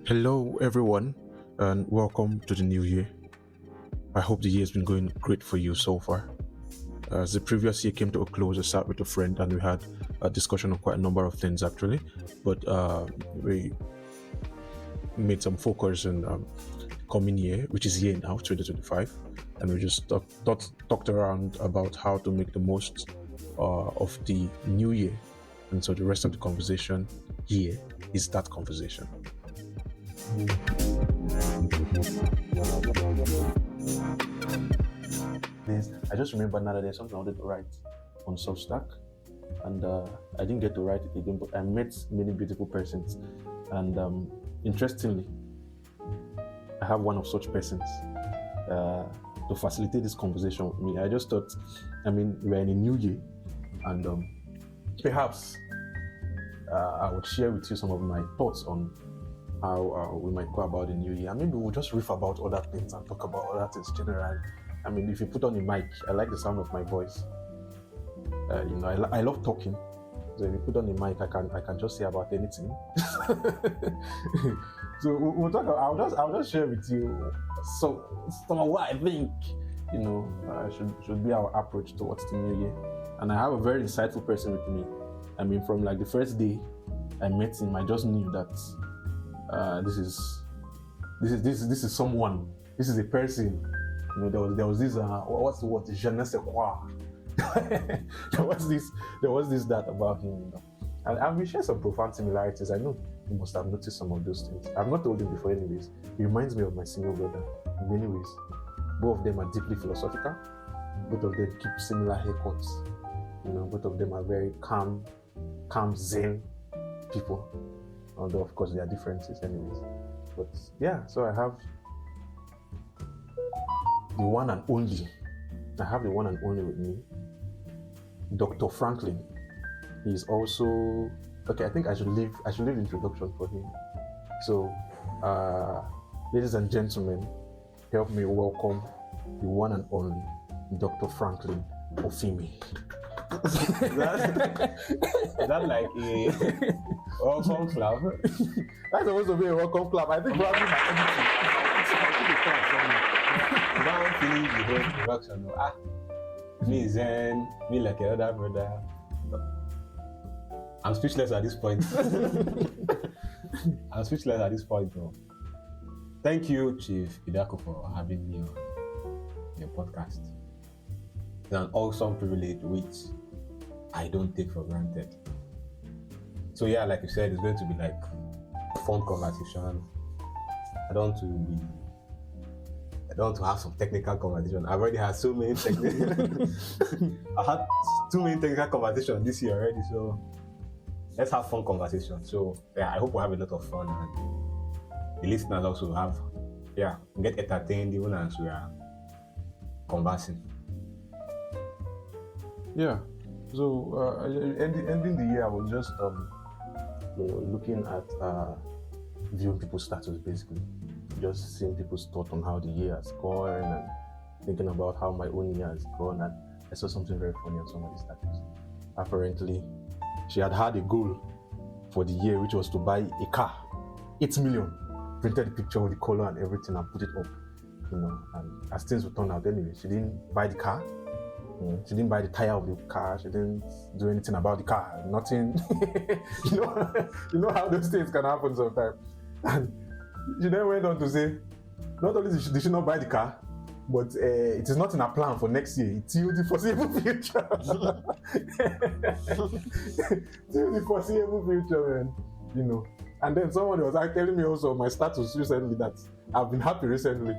Hello, everyone, and welcome to the new year. I hope the year has been going great for you so far. As the previous year came to a close, I sat with a friend and we had a discussion on quite a number of things actually, but we made some focus on coming year, which is year now, 2025, and we just talked around about how to make the most of the new year. And so the rest of the conversation here is that conversation. I just remember now that there's something I wanted to write on Substack, and I didn't get to write it again, but I met many beautiful persons, and interestingly, I have one of such persons to facilitate this conversation with me. I just thought, we're in a new year, and perhaps I would share with you some of my thoughts on how we might go about the new year. Maybe we'll just riff about other things and talk about other things generally. If you put on a mic, I like the sound of my voice. I love talking. So if you put on a mic, I can just say about anything. So we'll talk. I'll just share with you some of what I think should be our approach towards the new year. And I have a very insightful person with me. From like the first day I met him, I just knew that this is someone. This is a person. There was this what's the word? Je ne sais quoi. there was this that about him. And we share some profound similarities. I know you must have noticed some of those things. I've not told him before, anyways. He reminds me of my senior brother in many ways. Both of them are deeply philosophical. Both of them keep similar haircuts. Both of them are very calm, zen people. Although, of course, there are differences, anyways. But yeah, so I have the one and only. I have the one and only with me, Dr. Franklyn. He's also okay. I think I should leave the introduction for him. So, ladies and gentlemen, help me welcome the one and only Dr. Franklyn Ofimi. Is that like a welcome clap? That's supposed to be a welcome clap. I think probably my editing. Now feeling the whole introduction. Me Zen, me like another brother. I'm speechless at this point. Bro. Thank you, Chief Idako, for having me on your podcast. It's an awesome privilege which I don't take for granted. So yeah, like you said, it's going to be like a fun conversation. I don't want to have some technical conversation. I've already had so many technical. I had too many technical conversations this year already. So let's have fun conversation. So yeah, I hope we'll have a lot of fun and the listeners also get entertained even as we are conversing. Yeah. So ending the year, I was just looking at viewing people's status, basically, just seeing people's thought on how the year has gone and thinking about how my own year has gone. And I saw something very funny on somebody's status. Apparently, she had a goal for the year, which was to buy a car, 8 million. Printed the picture with the color and everything and put it up, And as things would turn out, anyway, she didn't buy the car. She didn't buy the tire of the car. She didn't do anything about the car. Nothing. you know how those things can happen sometimes. And she then went on to say, not only did she not buy the car, but it is not in her plan for next year. It's till the foreseeable future. Till the foreseeable future, man. And then someone was telling me also my status recently that I've been happy recently.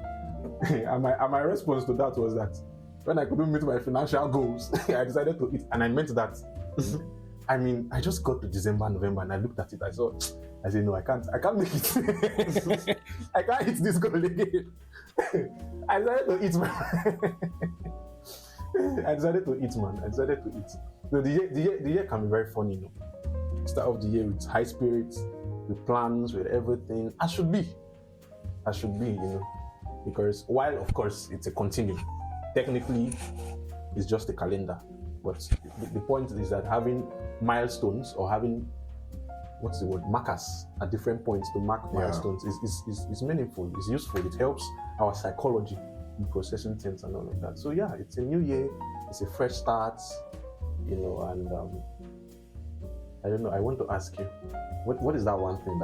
and my response to that was that when I couldn't meet my financial goals, I decided to eat, and I meant that. I just got to December, November, and I looked at it. I said, no, I can't make it. I can't eat this goal again. I decided to eat, man. I decided to eat. So the year can be very funny, Start off the year with high spirits, with plans, with everything. I should be, because while of course it's a continuum, technically it's just a calendar. But the point is that having milestones or having markers at different points to mark milestones is meaningful, it's useful, it helps our psychology in processing things and all of that. So yeah, it's a new year, it's a fresh start, and I don't know, I want to ask you, what is that one thing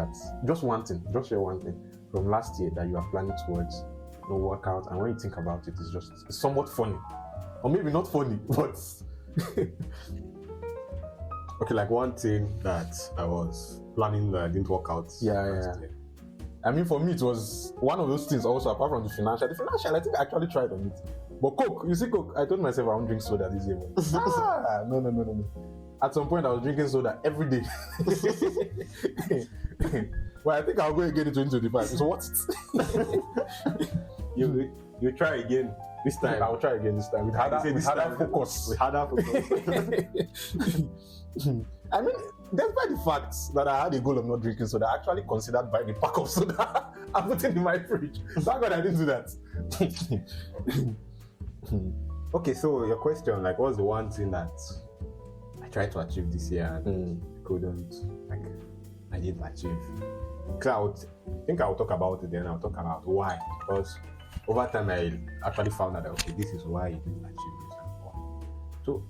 just share one thing from last year that you are planning towards, workout, and when you think about it, it's somewhat funny, or maybe not funny, but okay, like one thing that I was planning that didn't work out. Yeah. I mean, for me, it was one of those things also, apart from the financial, I think I actually tried on it. But Coke, I told myself I won't drink soda this year. No. At some point, I was drinking soda every day. Well, I think I'll go again in 2025. So what? You try again this time. I'll try again this time with harder focus. I mean, despite the fact that I had a goal of not drinking soda, I actually considered buying a pack of soda and putting it in my fridge. Thank God I didn't do that. Okay, so your question, like, what's the one thing that I tried to achieve this year and I didn't achieve? I think I'll talk about it then. I'll talk about why. Because over time, I actually found out that, okay, this is why you didn't achieve this and why. So,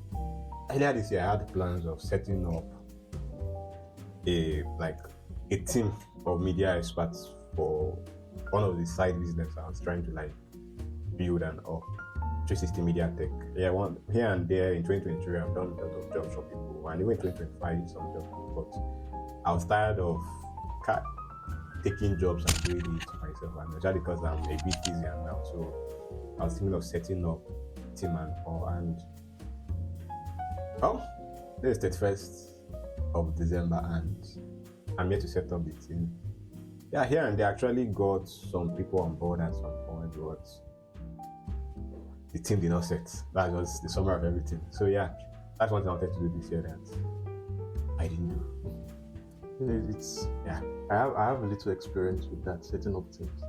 earlier this year, I had plans of setting up a team of media experts for one of the side business I was trying to build and up. 360 Media Tech. Yeah, here and there in 2023, I've done a lot of jobs for people, and even in 2025, some jobs. But I was tired of taking jobs and doing it myself, and especially because I'm a bit busier now. So I was thinking of setting up a team and all. And this is 31st of December, and I'm here to set up the team. Yeah, here and there, actually got some people on board at some point, but the team did not set. That was the summary of everything. So yeah, that's one thing I wanted to do this year that I didn't do. I have a little experience with that, setting up teams.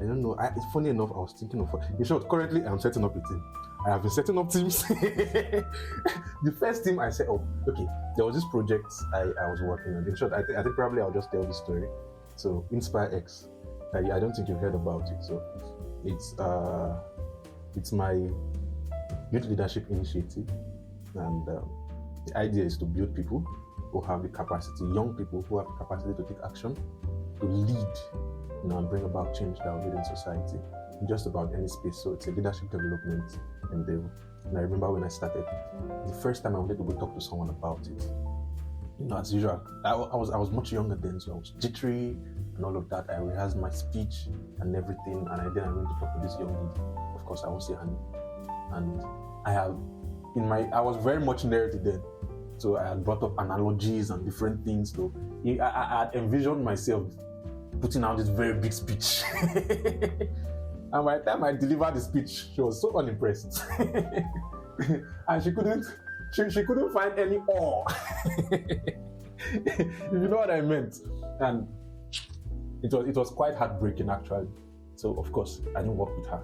I don't know. It's funny enough, I was thinking of. In short, currently I'm setting up a team. I have been setting up teams. The first team I set up, okay, there was this project I was working on. In short, I think probably I'll just tell this story. So InspireX, I don't think you've heard about it. So it's my youth leadership initiative, and the idea is to build people who have the capacity, young people who have the capacity to take action, to lead, and bring about change that will lead in society, in just about any space. So it's a leadership development endeavor. And I remember when I started, the first time I wanted to go talk to someone about it, as usual, I was much younger then, so I was jittery and all of that. I rehearsed my speech and everything, and then I went to talk to this young lady. Of course, I won't say her name. And I was very much narrative then. So I had brought up analogies and different things. So I had envisioned myself putting out this very big speech. And by the time I delivered the speech, she was so unimpressed. And she couldn't find any awe. If you know what I meant. And it was quite heartbreaking actually. So of course I didn't work with her.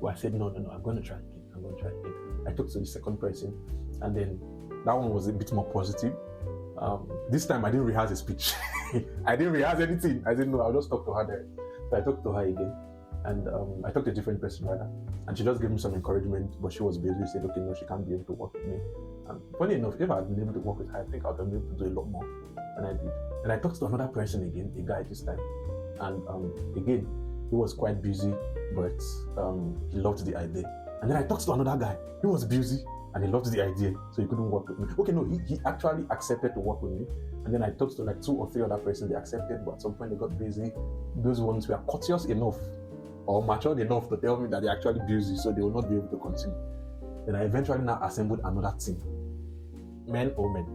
But I said no, I'm gonna try again. I talked to the second person, and then that one was a bit more positive. This time I didn't rehearse a speech. I didn't rehearse anything. I didn't know, I'll just talk to her there. So I talked to her again, and I talked to a different person rather, and she just gave me some encouragement, but she was busy. Said, okay, no, she can't be able to work with me. Funny enough, if I had been able to work with her, I think I would have been able to do a lot more than I did. And I talked to another person again, a guy this time, and again, he was quite busy, but he loved the idea. And then I talked to another guy, he was busy, and he loved the idea, so he couldn't work with me. Okay, no, he actually accepted to work with me. And then I talked to 2 or 3 other persons, they accepted, but at some point they got busy. Those ones were courteous enough or matured enough to tell me that they're actually busy, so they will not be able to continue. Then I eventually now assembled another team. Men or men.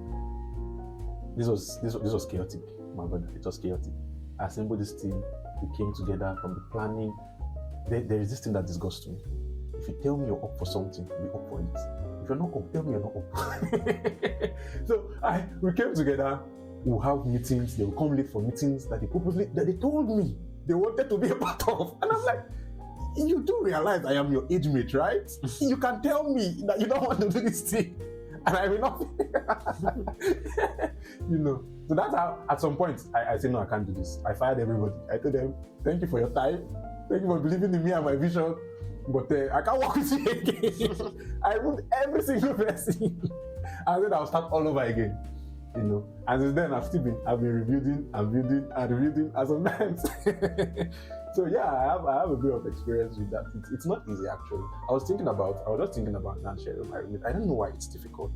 This was chaotic, my brother. It was chaotic. I assembled this team. We came together from the planning. There is this thing that disgusts me. If you tell me you're up for something, be up for it. If you're not up, tell me you're not up. So we came together. We'll have meetings. They will come late for meetings that they told me they wanted to be a part of. And I'm like, you do realize I am your age mate, right? You can tell me that you don't want to do this thing. and I will not. You know, so that's how. At some point, I said, no, I can't do this. I fired everybody. I told them, thank you for your time, thank you for believing in me and my vision, but I can't work with you again. I removed every single person. I said I'll start all over again. You know, and since then I've been rebuilding and building and rebuilding, and sometimes. So yeah, I have a bit of experience with that. It's not easy actually. I was just thinking about now sharing my roommate. I don't know why it's difficult.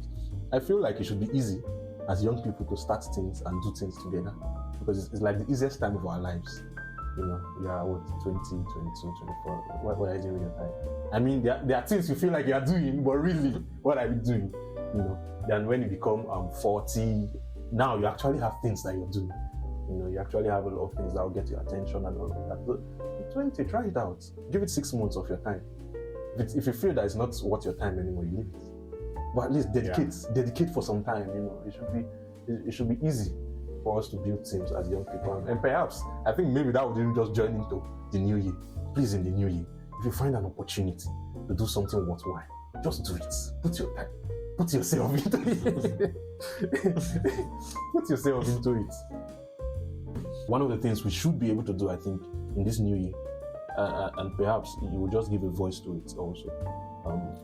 I feel like it should be easy as young people to start things and do things together, because it's like the easiest time of our lives. You know, we are 20, 22, 24. What are you doing with your time? I mean, there are things you feel like you are doing, but really, what are you doing? You know, then when you become 40, now you actually have things that you're doing. You know, you actually have a lot of things that will get your attention and all of that. But at 20, try it out. Give it 6 months of your time. If you feel that it's not worth your time anymore, you leave it. But at least dedicate for some time. You know, it should be easy for us to build teams as young people. And perhaps, I think maybe that would even just join into the new year. Please, in the new year, if you find an opportunity to do something worthwhile, just do it. Put yourself into it. Put yourself into it. One of the things we should be able to do, I think, in this new year, and perhaps you will just give a voice to it also,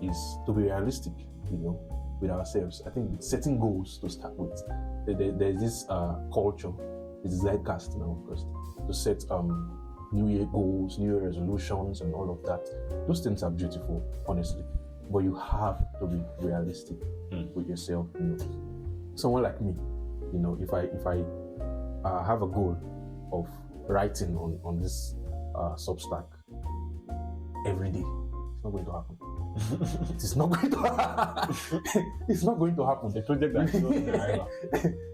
is to be realistic, you know, with ourselves. I think setting goals to start with. There's this culture, it's zeitgeist now, of course, to set New Year goals, New Year resolutions, and all of that. Those things are beautiful, honestly, but you have to be realistic with yourself. You know, someone like me, you know, if I have a goal of writing on this Substack every day, it's not going to happen. It is not going to happen. It's not going to happen. The project that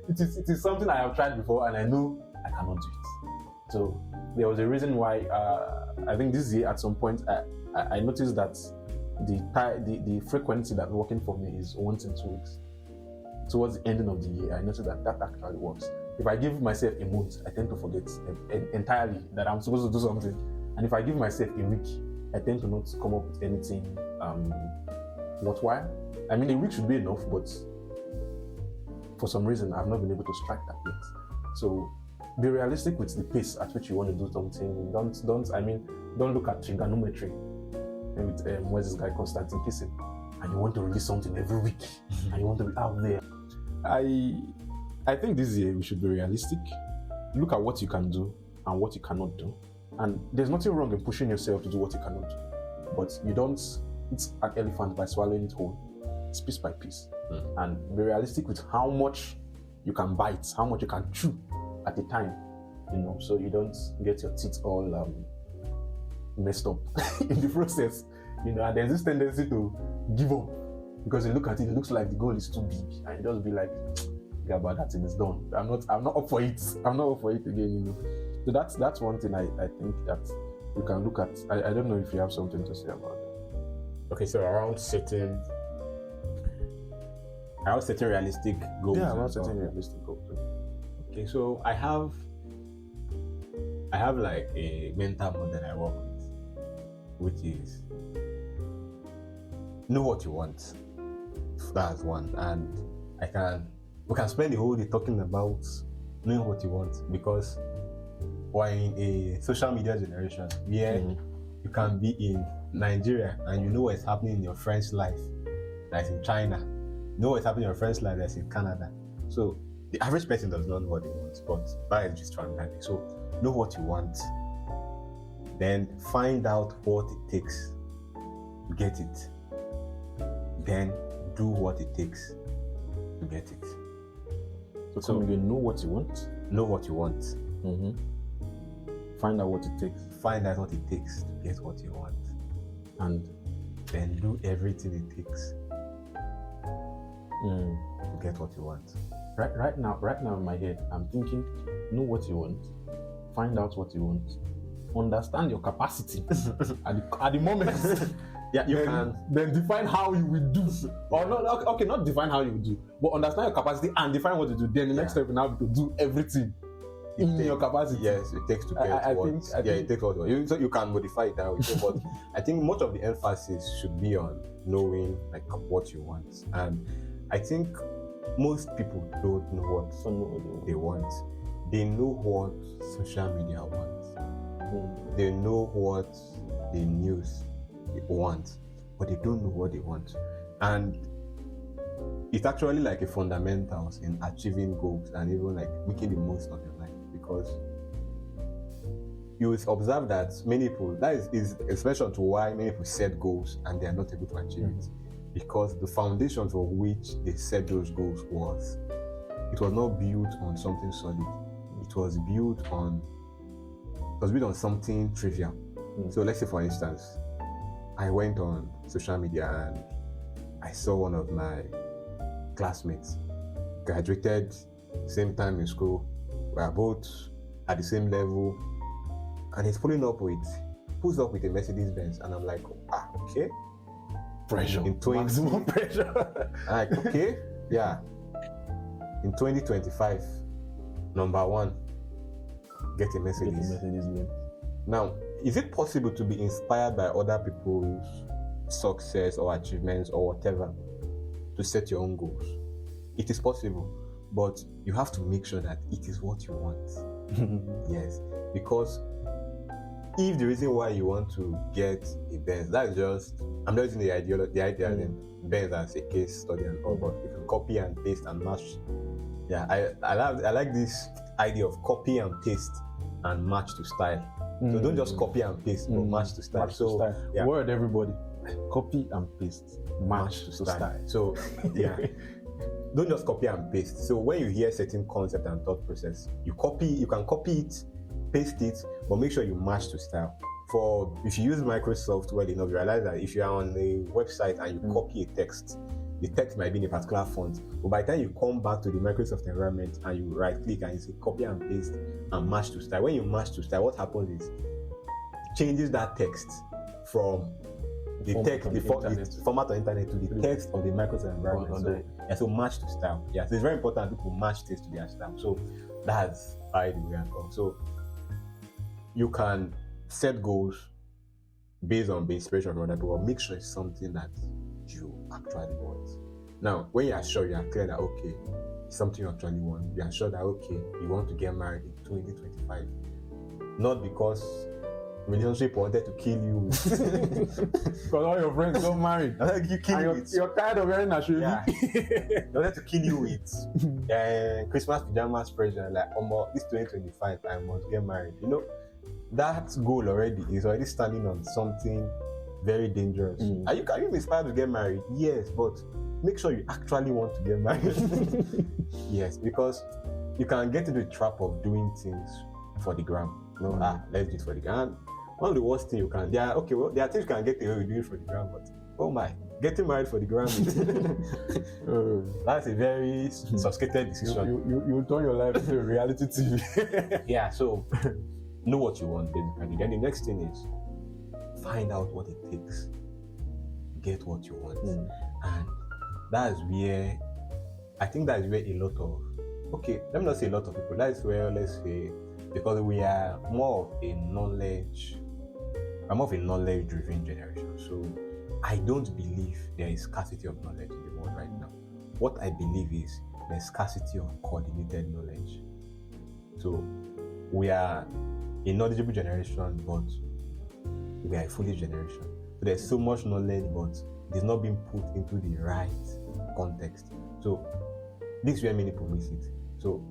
is it is something I have tried before, and I know I cannot do it. So there was a reason why I think this year at some point I noticed that the frequency that's working for me is once in 2 weeks. Towards the ending of the year, I noticed that actually works. If I give myself a month, I tend to forget entirely that I'm supposed to do something. And if I give myself a week, I tend to not come up with anything worthwhile. I mean, a week should be enough, but for some reason, I've not been able to strike that yet. So be realistic with the pace at which you want to do something. Don't look at trigonometry with where's this guy Constantine kissing, and you want to release something every week, and you want to be out there. I think this year we should be realistic. Look at what you can do and what you cannot do. And there's nothing wrong in pushing yourself to do what you cannot do. But you don't eat an elephant by swallowing it whole. It's piece by piece. And be realistic with how much you can bite, how much you can chew at a time. You know, so you don't get your teeth all messed up in the process. You know, and there's this tendency to give up because you look at it, it looks like the goal is too big, and you just be like, yeah, but that thing is done. I'm not up for it. I'm not up for it again, you know. So that's one thing I think that you can look at. I don't know if you have something to say about that. Okay, so around setting realistic goals. Yeah, around setting realistic goals. Okay, so I have like a mental model that I work with, which is know what you want. That's one, and we can spend the whole day talking about knowing what you want, because we're in a social media generation where you can be in Nigeria and you know what's happening in your friend's life that's in China, you know what's happening in your friend's life that's in Canada. So the average person does not know what they want, but that is just transatlantic. So know what you want, then find out what it takes to get it, then do what it takes to get it. So you know what you want. Know what you want. Find out what it takes. Find out what it takes to get what you want, and then do everything it takes to get what you want. Right now in my head, I'm thinking: know what you want, find out what you want, understand your capacity at the moment. Yeah, you can then define how you will do, or not. Okay, not define how you will do, but understand your capacity and define what you do. Then the next step now be to do everything in your capacity. Yes, it takes to get it takes what you want. So you can modify it that way. So, but I think much of the emphasis should be on knowing like what you want. And I think most people don't know what they want. They know what social media wants. They know what the news wants, but they don't know what they want. And it's actually like a fundamentals in achieving goals and even like making the most of your life, because you will observe that many people, that is expression to why many people set goals and they are not able to achieve it, because the foundation for which they set those goals was not built on something solid. It was built on something trivial. So let's say, for instance, I went on social media and I saw one of my classmates graduated same time in school. We are both at the same level, and he's pulls up with a Mercedes-Benz, and I'm like, okay. Pressure. Maximum pressure. Like, okay, yeah. In 2025, number one, get a Mercedes. Now, is it possible to be inspired by other people's success or achievements or whatever to set your own goals? It is possible, but you have to make sure that it is what you want. Yes, because if the reason why you want to get a Benz, I'm just using the idea Benz as a case study and all, but if you copy and paste and match, I like this idea of copy and paste and match to style. So don't just copy and paste, but match to style. Yeah. Word, everybody. Copy and paste, match to style. So yeah. Don't just copy and paste. So when you hear certain concept and thought process, you can copy it, paste it, but make sure you match to style. For if you use Microsoft well enough, you realize that if you are on a website and you copy a text, the text might be in a particular font, but by the time you come back to the Microsoft environment and you right click and you say copy and paste and match to style, when you match to style, what happens is it changes that text from the format of internet to the text of the Microsoft environment. So match to style. Yeah, so it's very important people match things to their style. So that's how we are called. So you can set goals based on the inspiration from other people, but make sure it's something that you actually want. Now, when you are sure, you are clear that okay, it's something you actually want. You are sure that okay, you want to get married in 2025, not because relationship wanted to kill you because all your friends got married. You're tired of hearing that. Yeah. They wanted to kill you with Christmas pajamas pressure, like this 2025 I must get married. You know, that goal is already standing on something very dangerous. Are you inspired to get married? Yes, but make sure you actually want to get married. Yes, because you can get into the trap of doing things for the gram. Let's do it for the gram. One of the worst things you can, there are things you can get away with doing for the gram, but oh my, getting married for the gram, that's a very sophisticated decision. You turn your life into a reality TV. Yeah, so know what you want, basically. Then the next thing is find out what it takes, get what you want, and that's where a lot of, let me not say a lot of people, that's where, let's say, because we are more of a knowledge-driven generation. So I don't believe there is scarcity of knowledge in the world right now. What I believe is there's scarcity of coordinated knowledge. So we are a knowledgeable generation, but we are a foolish generation. So there's so much knowledge, but it's not being put into the right context. So this is where many people miss it. So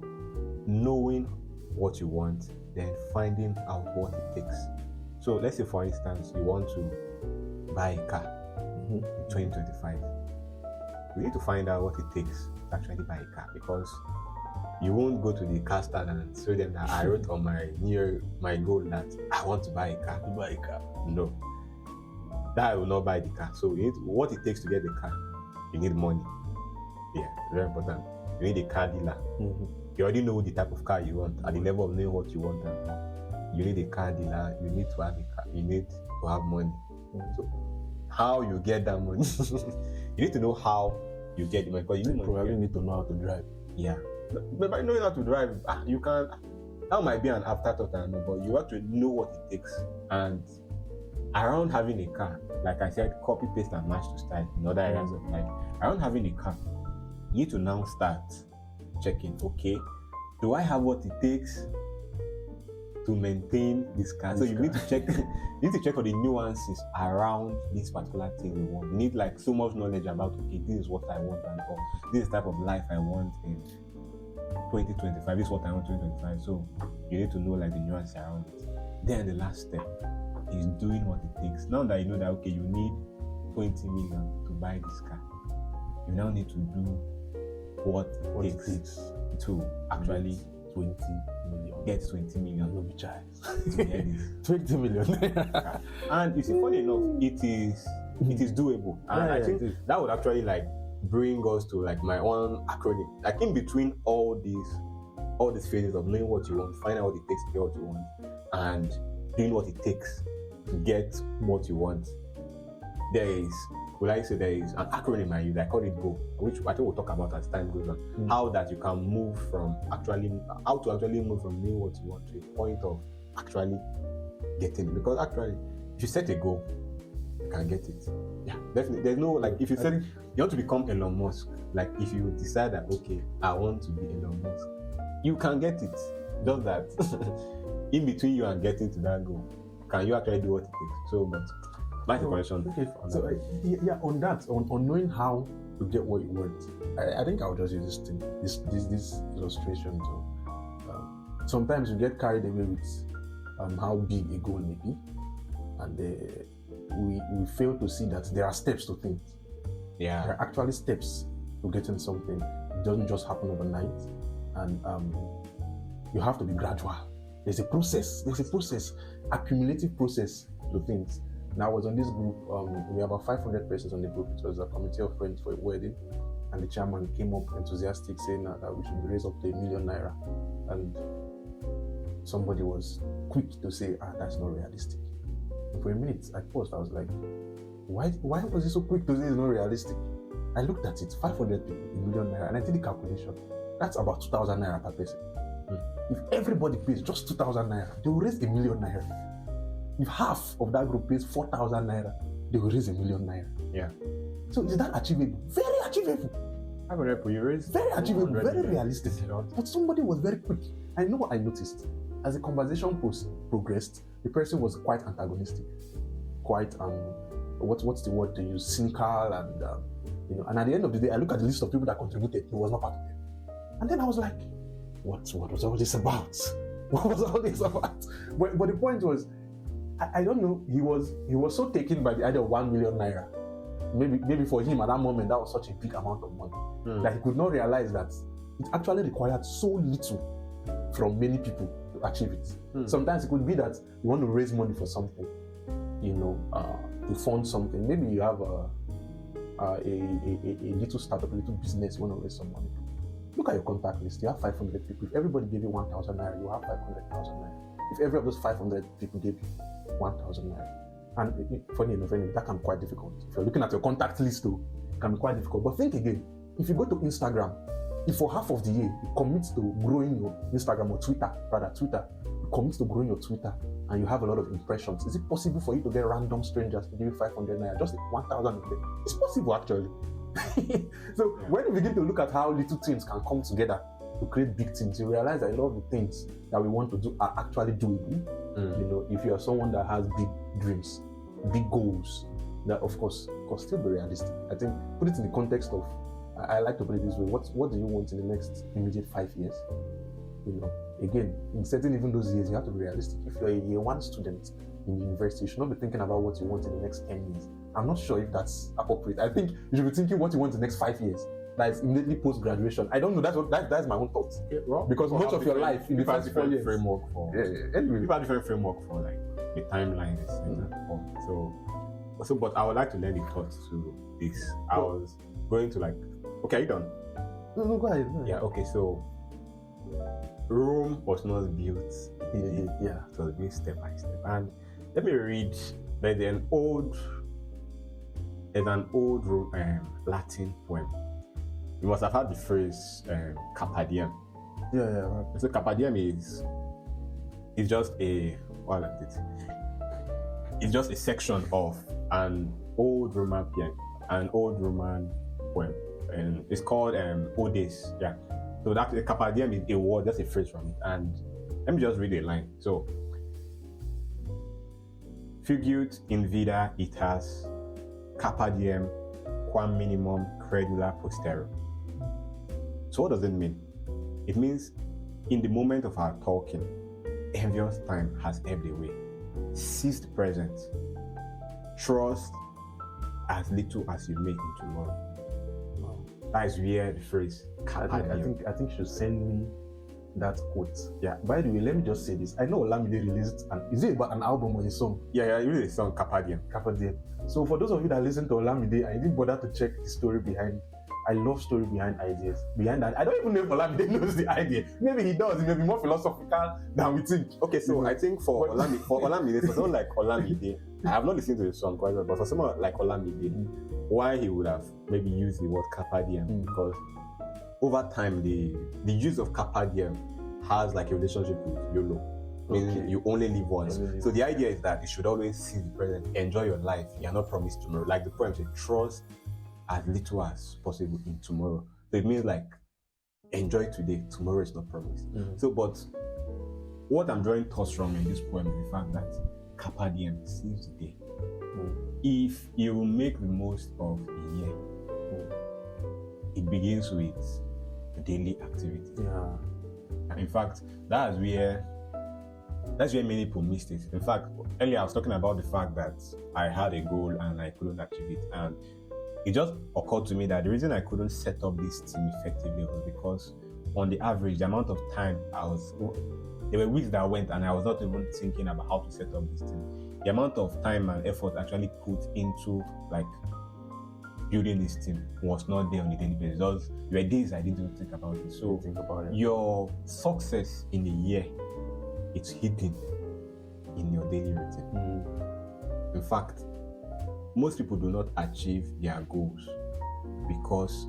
knowing what you want, then finding out what it takes. So let's say, for instance, you want to buy a car in 2025. You need to find out what it takes to actually buy a car, because you won't go to the car stand and show them that I wrote on my goal that I want to buy a car. No, that will not buy the car. So you need what it takes to get the car. You need money. Yeah, very important. You need a car dealer. You already know the type of car you want at the level of knowing what you want. And you need a car dealer. You need to have a car. You need to have money. So how you get that money? You need to know how you get the money. Because you probably need to know how to drive. Yeah, but by knowing how to drive, you can. That might be an afterthought, I know, but you have to know what it takes. And around having a car, like I said, copy, paste, and match to style in other areas of life. Around having a car, you need to now start checking, okay, do I have what it takes to maintain this car? So you need to check for the nuances around this particular thing you want. You need like so much knowledge about, okay, this is what I want, and or this is the type of life I want in 2025, this is what I want in 2025. So you need to know like the nuances around it. Then the last step is doing what it takes. Now that you know that, okay, you need 20 million to buy this car, you now need to do what it takes to actually 20 million. Get 20 million. No be child. To get it. 20 million. And you see, funny enough, it is doable. And I think that would actually like bring us to like my own acronym. Like in between all these phases of knowing what you want, finding out what it takes to get what you want, and doing what it takes to get what you want, there is an acronym I use. I call it GO, which I think we'll talk about as time goes on. How that you can move from how to actually move from knowing what you want to a point of actually getting it. Because actually, if you set a goal, you can get it. Yeah, definitely. There's no like if you said you want to become Elon Musk, like if you decide that, okay, I want to be Elon Musk, you can get it. Just that in between you and getting to that goal, can you actually do what it takes? So, but that's the question. Okay, so on that, on knowing how to get what you want, I think I'll just use this thing, this illustration to. Sometimes you get carried away with how big a goal may be, and we fail to see that there are steps to things. Yeah, there are actually steps to getting something. It doesn't just happen overnight, and you have to be gradual. There's a process, accumulative process to things. Now I was on this group, we have about 500 persons on the group. It was a committee of friends for a wedding, and the chairman came up enthusiastic saying that we should raise up to ₦1 million. And somebody was quick to say, that's not realistic. And for a minute, I paused. I was like, why was he so quick to say it's not realistic? I looked at it, 500 people, ₦1 million, and I did the calculation. That's about 2,000 naira per person. If everybody pays just 2,000 naira, they will raise ₦1 million. If half of that group pays 4,000 naira, they will raise ₦1 million. Yeah. So is that achievable? Very achievable. Very achievable, very realistic. But somebody was very quick. I know what I noticed. As the conversation progressed, the person was quite antagonistic, quite what's the word to use? Cynical, and And at the end of the day, I look at the list of people that contributed. He was not part of them. And then I was like, what was all this about? What was all this about? But the point was, I don't know. He was so taken by the idea of ₦1 million. Maybe for him at that moment that was such a big amount of money that he could not realize that it actually required so little from many people to achieve it. Sometimes it could be that you want to raise money for something, to fund something. Maybe you have a little startup, a little business. You want to raise some money. Look at your contact list. You have 500 people. If everybody gave you 1,000 naira, you have 500,000 naira. If every of those 500 people gave you 1,000 naira. And funny enough, that can be quite difficult. If you're looking at your contact list too, it can be quite difficult. But think again, if you go to Instagram, if for half of the year you commit to growing your Instagram or Twitter, you commit to growing your Twitter and you have a lot of impressions, is it possible for you to get random strangers to give you 500 naira, just 1,000 of them? It's possible actually. So when you begin to look at how little things can come together to create big things, you realize that a lot of the things that we want to do are actually doable. If you are someone that has big dreams, big goals, that of course still be realistic. I think put it in the context of, I like to put it this way: what do you want in the next immediate 5 years? Again, in setting even those years, you have to be realistic. If you're a year one student in the university, you should not be thinking about what you want in the next 10 years. I'm not sure if that's appropriate. I think you should be thinking what you want in the next 5 years. That is immediately post graduation. I don't know. That's my own thoughts. Yeah, well, because much of your life in the first 4 years. Framework for anyway, people have different framework for like the timelines. So, but I would like to lend a thought to this. I was going to okay, are you done? No, go ahead. Yeah. Okay. So, Rome was not built. It was built step by step. And let me read. There's an old Latin poem. You must have heard the phrase Carpe Diem. Yeah, right. So Carpe Diem is just it's just a section of an old Roman poem and it's called Odes. Yeah. So that Carpe Diem is a word, just a phrase from it. And let me just read a line. So, Fugiut in vida itas, Carpe Diem, quam minimum credula postero. So what does it mean? It means in the moment of our talking, envious time has ebbed away. Seize the present. Trust as little as you may in tomorrow. Wow. That is where the phrase Carpe Diem. I think you should send me that quote. Yeah. By the way, let me just say this. I know Olamide released is it about an album or a song? Yeah, really the song Carpe Diem. Carpe Diem. So for those of you that listen to Olamide, I didn't bother to check the story behind. I love story behind ideas. Behind that, I don't even know if Olamide knows the idea. Maybe he does. He may be more philosophical than we think. Okay, so I think for Olamide, for someone like Olamide, I have not listened to the song quite well, but for someone like Olamide, why he would have maybe used the word Carpe Diem, because over time the use of Carpe Diem has like a relationship with YOLO. Meaning you only live once. So the idea is that you should always seize the present, enjoy your life. You are not promised tomorrow. Like the poem says, trust as little as possible in tomorrow. So it means like enjoy today. Tomorrow is not promised. So, but what I'm drawing thoughts from in this poem is the fact that Carpe Diem, seize the day. If you will make the most of a year, it begins with daily activity. Yeah. And in fact, that's where many people missed it. In fact, earlier I was talking about the fact that I had a goal and I couldn't achieve it. And it just occurred to me that the reason I couldn't set up this team effectively was because on the average, the amount of time there were weeks that went and I was not even thinking about how to set up this team. The amount of time and effort actually put into like building this team was not there on a daily basis. There were days I didn't even think about it. So Think about it. your success in a year, it's hidden in your daily routine. In fact, most people do not achieve their goals because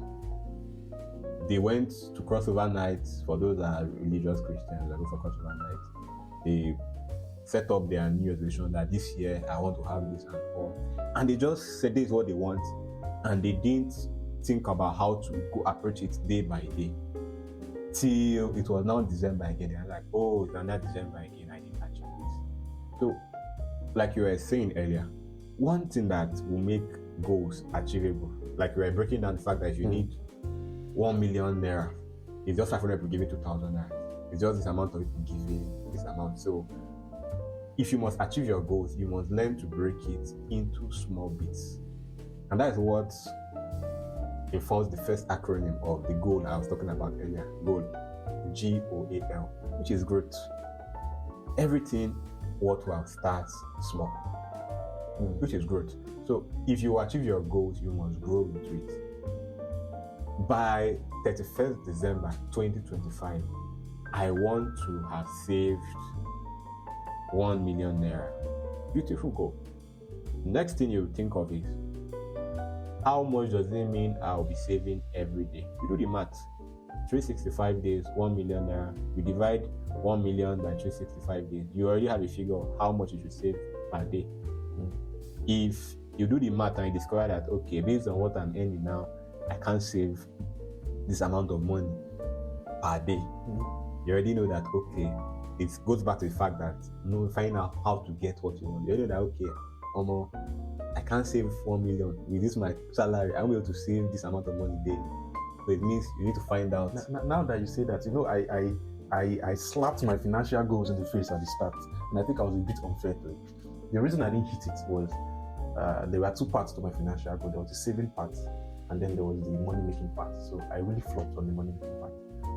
they went to crossover nights. For those that are religious Christians, they go for crossover nights. They set up their new resolution that this year I want to have this and all. And they just said this is what they want, and they didn't think about how to go approach it day by day. Till it was now December again. They're like, oh, it's another December again, I didn't achieve this. So, like you were saying earlier, one thing that will make goals achievable, like you were breaking down the fact that if you need 1 million naira, it's just 500 people giving 2,000 naira. It's just this amount of people giving this amount. So, if you must achieve your goals, you must learn to break it into small bits. And that is what informs the first acronym of the goal I was talking about earlier. Goal, GOAL, which is growth. Everything worthwhile starts small, which is growth. So if you achieve your goals, you must grow into it. By 31st December 2025, I want to have saved 1 million naira. Beautiful goal. Next thing you think of is, how much does it mean I'll be saving every day? You do the math. 365 days, 1 million naira. You divide 1 million by 365 days. You already have a figure of how much you should save per day. If you do the math and you discover that, okay, based on what I'm earning now, I can't save this amount of money per day. You already know that, okay, it goes back to the fact that finding out how to get what you want. You already know that, okay, I can't save 1 million with this my salary. I'm able to save this amount of money daily. So it means you need to find out. Now that you say that, I slapped my financial goals in the face at the start, and I think I was a bit unfair to it. The reason I didn't hit it was there were two parts to my financial goal. There was the saving part, and then there was the money making part. So I really flopped on the money making part.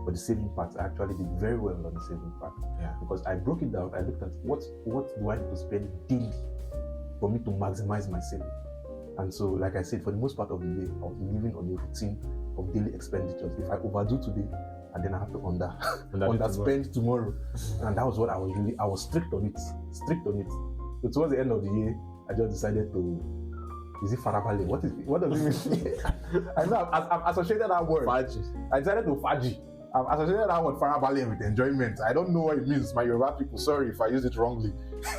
But the saving part, I actually did very well on the saving part. Yeah. Because I broke it down. I looked at what do I need to spend daily for me to maximize my saving. And so, like I said, for the most part of the day, I was living on a routine of daily expenditures. If I overdo today, and then I have to underspend tomorrow. And that was what I was strict on it. So towards the end of the year, I just decided to, is it farabale? What does it mean? I know I've associated that word. Faji. I decided to faji. I've associated that word farabale with enjoyment. I don't know what it means. My Yoruba people, sorry if I used it wrongly.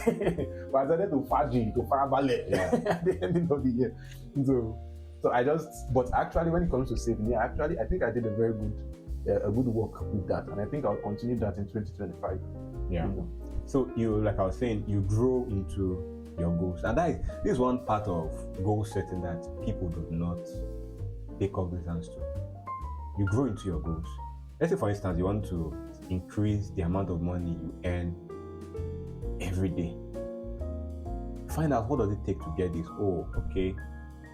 But I decided to faji, to farabale at the end of the year. So So but actually, when it comes to saving, I think I did a very good work with that, and I think I'll continue that in 2025. Yeah. You know? So like I was saying, you grow into your goals, and this is one part of goal setting that people do not take cognizance to. You grow into your goals. Let's say, for instance, you want to increase the amount of money you earn every day. Find out what does it take to get this. Oh, okay,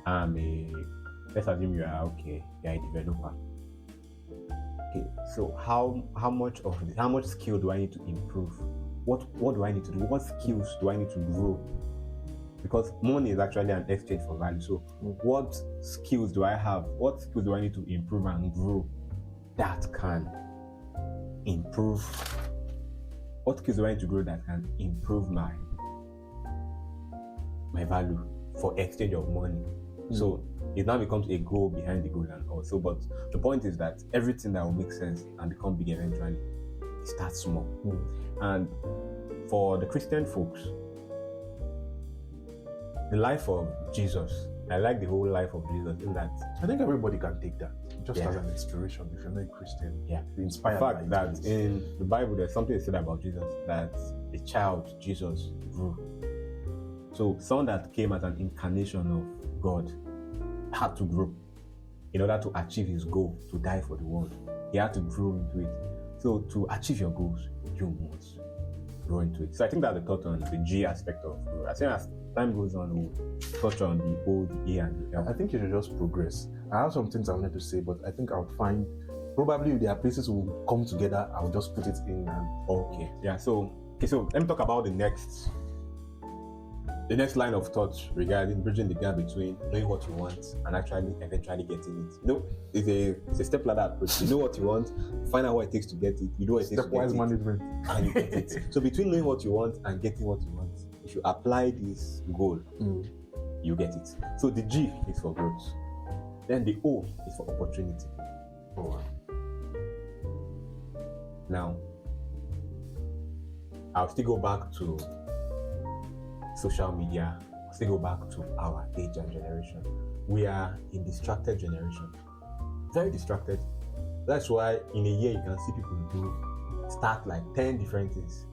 let's assume you're a developer. Okay, so how much skill do I need to improve? What do I need to do? What skills do I need to grow? Because money is actually an exchange for value. So what skills do I have? What skills do I need to improve and grow that can improve? What skills do I need to grow that can improve my value for exchange of money? So it now becomes a goal behind the goal and also. But the point is that everything that will make sense and become big eventually, it starts small. And for the Christian folks, the life of Jesus, I like the whole life of Jesus in that I think everybody can take that just as an inspiration if you're not a Christian. Yeah. Be inspired. The fact that in the Bible there's something said about Jesus that the child Jesus grew. So someone that came as an incarnation of God had to grow in order to achieve his goal to die for the world. He had to grow into it. So to achieve your goals, you must grow into it. So I think that's the thought on the G aspect of growth. I think as time goes on, we'll touch on the O, the A, and the L. I think you should just progress. I have some things I wanted to say, but I think I would find probably if there are places we will come together, I'll just put it in. Okay. Yeah. So let me talk about the next line of thought regarding bridging the gap between knowing what you want and actually eventually getting it. It's a step ladder approach. You know what you want, find out what it takes to get it. You know what it takes to get it. Stepwise management. And you get it. So between knowing what you want and getting what you want, if you apply this goal, you get it. So the G is for growth. Then the O is for opportunity. Oh, wow. Now, I'll still go back to social media. I'll still go back to our age and generation. We are a distracted generation. Very distracted. That's why in a year you can see people start like 10 different things.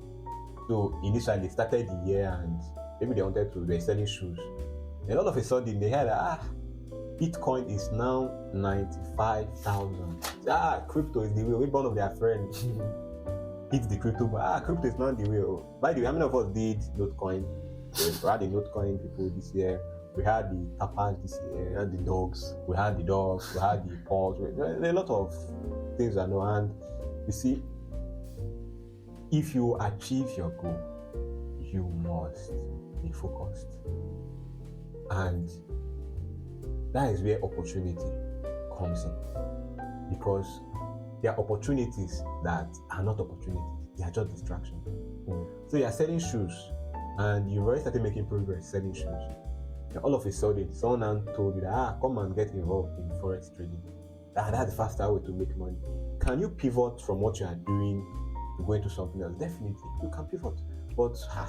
So initially they started the year and maybe they were selling shoes. And all of a sudden they heard Bitcoin is now 95,000. Crypto is the way. One of their friends hit the crypto, but crypto is not the way. By the way, how many of us did Notecoin? We had the Notecoin people this year. We had the tapas this year. We had the dogs. We had the paws. There are a lot of things I know. And you see, if you achieve your goal, you must be focused. And that is where opportunity comes in. Because there are opportunities that are not opportunities. They are just distractions. So you are selling shoes and you've already started making progress selling shoes. And all of a sudden, someone told you that, come and get involved in forex trading. That's the faster way to make money. Can you pivot from what you are doing to go into something else? Definitely, you can pivot. But how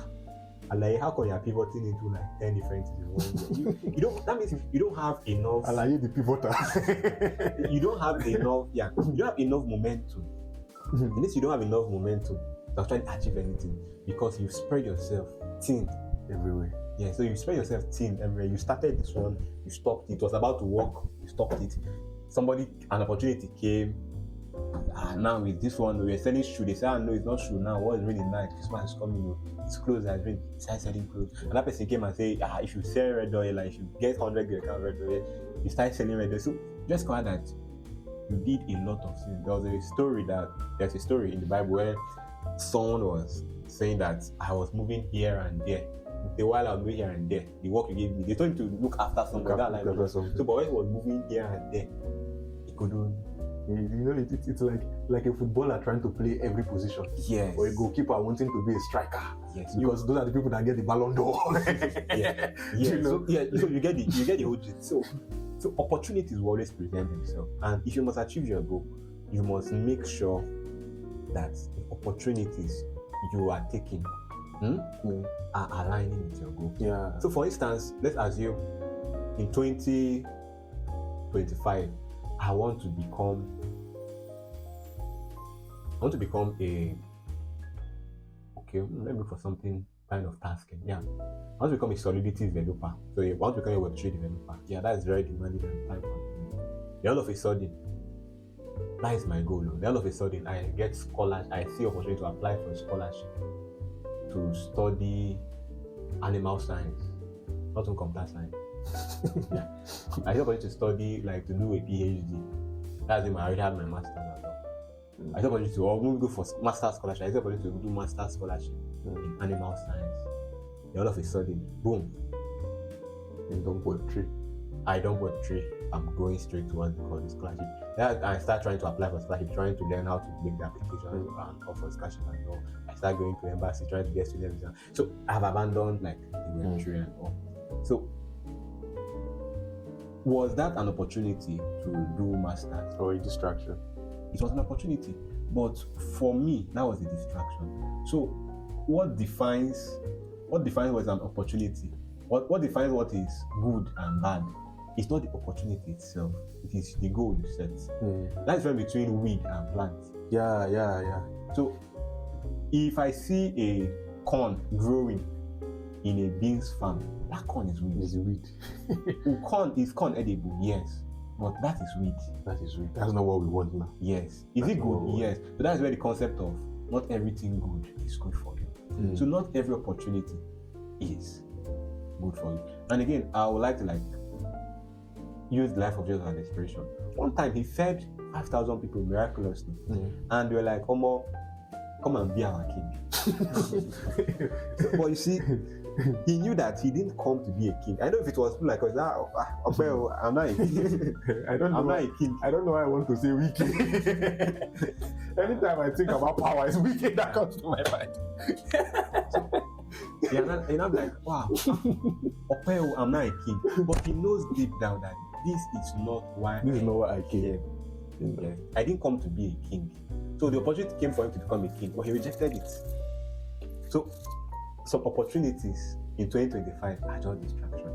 come you are pivoting into like 10 different things in 1 year? You don't. That means you don't have enough. The pivoter. You don't have enough. Yeah, you don't have enough momentum. Unless you don't have enough momentum to try to achieve anything, because you spread yourself thin everywhere. Yeah, so you spread yourself thin everywhere. You started this one, you stopped it. It was about to work, you stopped it. An opportunity came. Now with this one, we are selling shoe. They say, no, it's not shoe now. What is really nice? Christmas is coming. It's clothes. Start selling clothes. Another person came and say, if you sell red oil, like if you get 100 get red oil, you start selling red oil. So just call that you did a lot of things. There's a story in the Bible where someone was saying that I was moving here and there. The while I was moving here and there, the work you gave me, they told him to look after somebody. So, but when he was moving here and there, he couldn't. It's like a footballer trying to play every position. Yes. Or a goalkeeper wanting to be a striker. Yes. Because those are the people that get the Ballon d'Or. Yeah. So you get the whole gist. So opportunities will always present themselves, and if you must achieve your goal, you must make sure that the opportunities you are taking are aligning with your goal. Yeah. So for instance, let's assume in 2020 25, I want to become a let me look for something kind of tasking. Yeah. I want to become a Solidity developer. So I want to become a Web3 developer. Yeah, that is very demanding and time consuming. Then all of a sudden, that is my goal. Then all of a sudden, I get scholarship. I see opportunity to apply for a scholarship to study animal science, not in computer science. Yeah. I see opportunity to study, like to do a PhD. That's when I already have my master's as well. I see opportunity to go for master's scholarship. I see opportunity to do master's scholarship in animal science. Then all of a sudden, boom, You don't Web3. I don't Web3. I'm going straight towards the scholarship. Then I start trying to apply for scholarship, trying to learn how to make the application and offer scholarship and all. I start going to embassy, trying to get student visa. So I have abandoned like the Web3 and all. So was that an opportunity to do masters Or a distraction? It was an opportunity, but for me that was a distraction. So what defines what is an opportunity? What defines what is good and bad? It's not the opportunity itself, it is the goal you set. That's the difference between weed and plant. Yeah. So if I see a corn growing in a beans farm, that corn is weed. It's a weed. Is corn edible? Yes. But that is weed. That is weed. That's not what we want now. Yes. Is That's it not what good? we Yes. So that's where the concept of not everything good is good for you. So not every opportunity is good for you. And again, I would like to use the life of Jesus as an inspiration. One time he fed 5,000 people miraculously, and they were like, "Omo, come and be our king." But you see, he knew that he didn't come to be a king. I know if it was like, I'm not a king. I'm not a king. I don't know why I want to say wicked. Anytime I think about power, it's wicked that comes to my mind. And I'm like, wow, I'm not a king. But he knows deep down that this is not why. This is not what I came. Yes. I didn't come to be a king. So the opportunity came for him to become a king, but he rejected it. So some opportunities in 2025 are just distraction.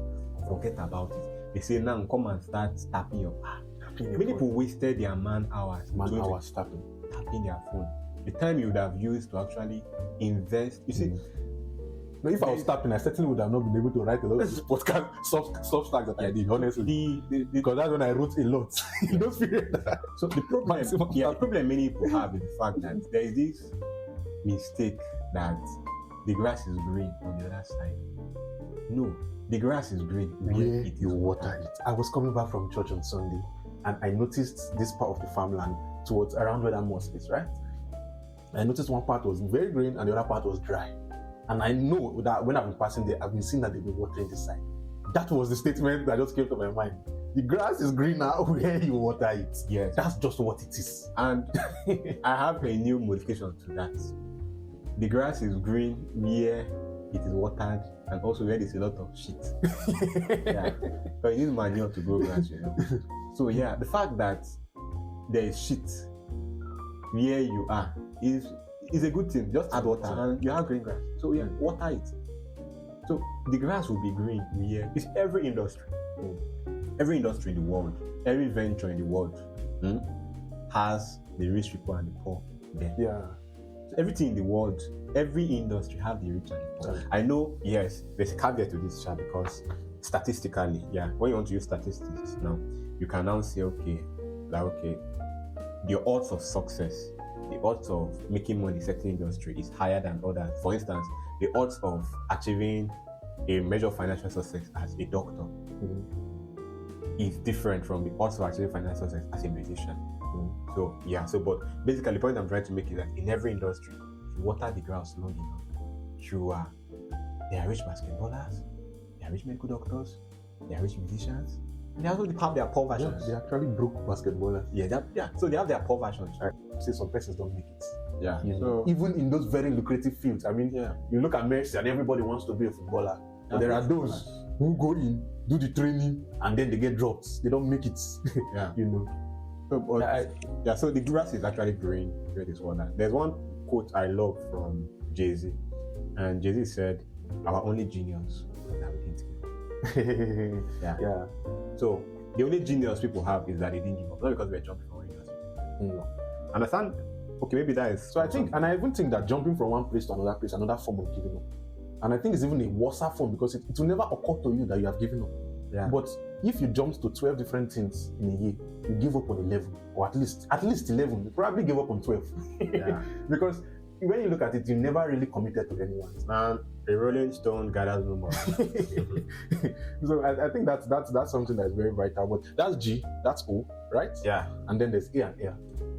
Forget about it. They say now come and start tapping your Many people wasted their man hours tapping their phone. The time you would have used to actually invest. You see, no, if I was tapping, I certainly would have not been able to write a lot of podcast substacks that I did, honestly. Because that's when I wrote a lot in those periods. So the problem many people have is the fact that there is this mistake that the grass is green on the other side. No, the grass is green where it is water it. I was coming back from church on Sunday and I noticed this part of the farmland towards around where that mosque is, right? I noticed one part was very green and the other part was dry. And I know that when I've been passing there, I've been seeing that they've been watering this side. That was the statement that just came to my mind. The grass is greener where you water it. Yes. That's just what it is. And I have a new modification to that. The grass is green where it is watered and also where there's a lot of shit. Yeah. But you need manure to grow grass, So yeah, the fact that there is shit where you are is a good thing. Just add water and you have green grass. So yeah, water it. So the grass will be green where it's every industry. Every industry in the world, every venture in the world has the rich people and the poor there. Yeah. So everything in the world, every industry have the rich and the poor. I know, yes, there's a caveat to this, because statistically, when you want to use statistics now, you can now say, the odds of success, the odds of making money in a certain industry is higher than others. For instance, the odds of achieving a measure of financial success as a doctor is different from the odds of achieving financial success as a musician. But basically the point I'm trying to make is that in every industry, if you water the grass long enough, there are rich basketballers, there are rich medical doctors, there are rich musicians, and they also have their poor versions. Yeah, they're actually broke basketballers. So they have their poor versions. I say some persons don't make it. Yeah. So even in those very lucrative fields, you look at Messi and everybody wants to be a footballer. But there are those who go in, do the training, and then they get dropped. They don't make it. So the grass is actually green where this water. There's one quote I love from Jay-Z, and Jay-Z said, "Our only genius was that we didn't give." So the only genius people have is that they didn't give up, not because we're jumping from one university. Mm. Understand? Okay, maybe that is. So I think, and I even think that jumping from one place to another place, another form of giving up. And I think it's even a worse form because it will never occur to you that you have given up. Yeah. But if you jumped to 12 different things in a year, you give up on 11, or at least 11. You probably give up on 12. Yeah. Because when you look at it, you never really committed to anyone. Man, a rolling stone gathers no more. So I think that's something that's very vital. But that's G, that's O, right? Yeah. And then there's A and A.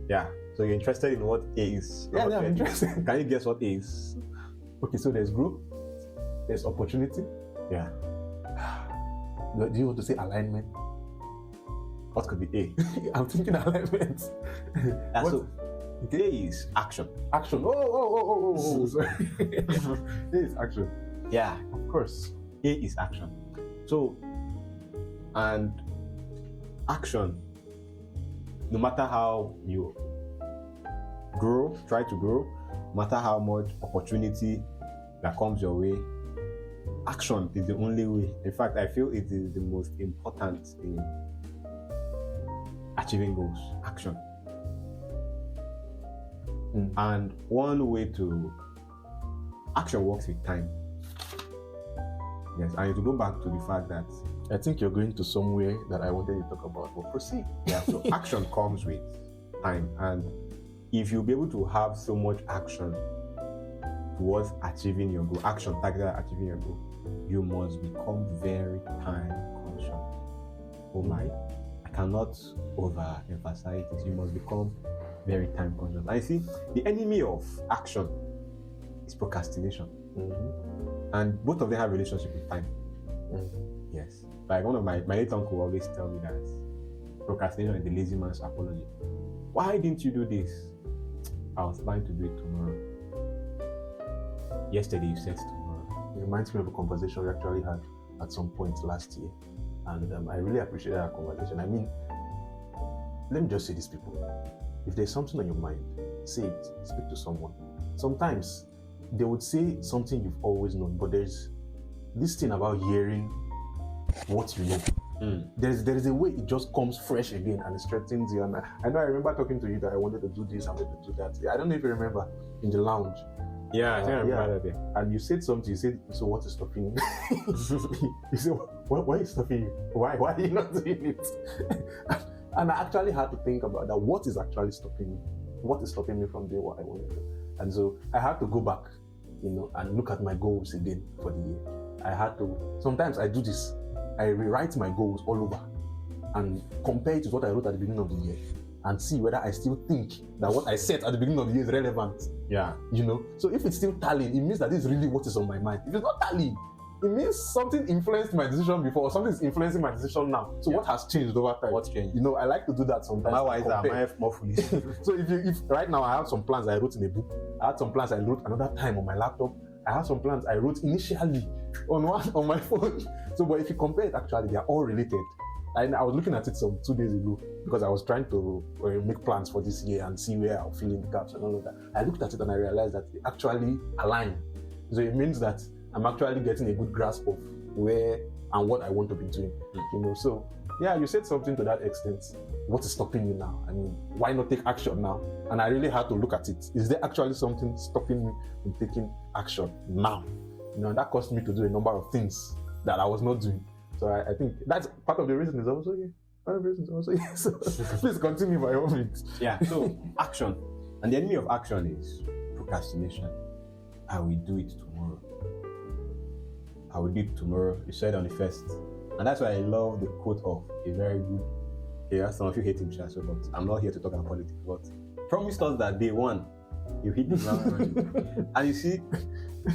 Yeah. So you're interested in what A is? Yeah, I'm interested. Can you guess what A is? Okay, so there's growth, there's opportunity. Yeah. Do you want to say alignment? What could be A? I'm thinking alignment. So A is action. Action. Oh. Sorry. A is action. Yeah. Of course. A is action. So, and action, no matter how you try to grow, no matter how much opportunity that comes your way, action is the only way. In fact, I feel it is the most important in achieving goals. Action. And one way to action works with time. Yes, and to go back to the fact that I think you're going to somewhere that I wanted to talk about, but proceed. Yeah, so action comes with time, and if you'll be able to have so much action towards achieving your goal, action targeted at achieving your goal, you must become very time conscious. Oh my, I cannot overemphasize this. You must become very time conscious. And you see, the enemy of action is procrastination. And both of them have a relationship with time. Yes. Like one of my late uncle always tell me that procrastination is the lazy man's apology. Why didn't you do this? I was planning to do it tomorrow. Yesterday you said tomorrow. It reminds me of a conversation we actually had at some point last year. And I really appreciate that conversation. I mean, let me just say this, people. If there's something on your mind, say it. Speak to someone. Sometimes they would say something you've always known, but there's this thing about hearing what you know. There is a way it just comes fresh again and it strengthens you. And I know I remember talking to you that I wanted to do this, I wanted to do that. I don't know if you remember in the lounge. Yeah, I think I remember that. And you said something. You said, "So what is stopping you?" You said, "Why is stopping you? Why are you not doing it?" And I actually had to think about that. What is actually stopping me? What is stopping me from doing what I want to do? And so I had to go back, and look at my goals again for the year. I had to. Sometimes I do this. I rewrite my goals all over and compare it to what I wrote at the beginning of the year and see whether I still think that what I said at the beginning of the year is relevant. Yeah. So if it's still tallying, it means that this is really what is on my mind. If it's not tallying, it means something influenced my decision before or something is influencing my decision now. So what has changed over time? What's changed? I like to do that sometimes. Am I wiser? Am I more foolish? So if right now I have some plans I wrote in a book, I had some plans I wrote another time on my laptop, I have some plans I wrote initially on my phone. So but if you compare it, actually they are all related. And I was looking at it some 2 days ago because I was trying to make plans for this year and see where I'll fill in the gaps and all of that. I looked at it and I realized that they actually align. So it means that I'm actually getting a good grasp of where and what I want to be doing. So yeah, you said something to that extent. What is stopping you now? I mean, why not take action now? And I really had to look at it. Is there actually something stopping me from taking action now? That caused me to do a number of things that I was not doing. So I think that's part of the reason is also So please continue by all means. Yeah, so action. And the enemy of action is procrastination. I will do it tomorrow. I will do it tomorrow. You said on the 1st. And that's why I love the quote of a very good, some of you hate him, but I'm not here to talk about politics, but promised us that day one, you hit the ground running. And you see,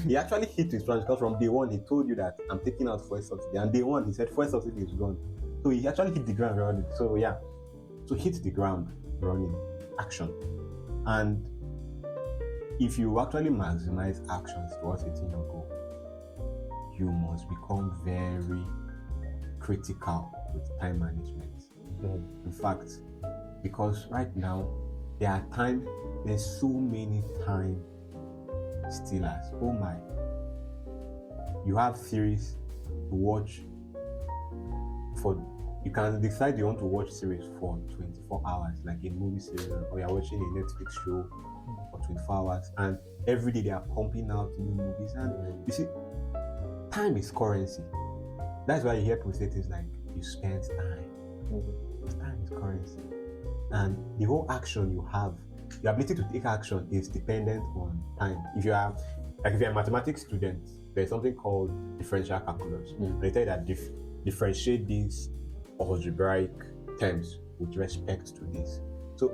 he actually hit his plans because from day one, he told you that I'm taking out fuel subsidy. And day one, he said fuel subsidy is gone. So he actually hit the ground running. So yeah, so hit the ground running, action. And if you actually maximize actions towards hitting your goal, you must become very critical with time management. In fact, because right now, there's so many time stealers. Oh my. You have series to watch for you can decide you want to watch series for 24 hours, like a movie series, or you're watching a Netflix show for 24 hours, and every day they are pumping out new movies. And you see, time is currency. That's why you hear people say things like, you spend time. Time is currency. And the whole action you have, the ability to take action is dependent on time. If you're a mathematics student, there's something called differential calculus. They tell you that differentiate these algebraic terms with respect to this. So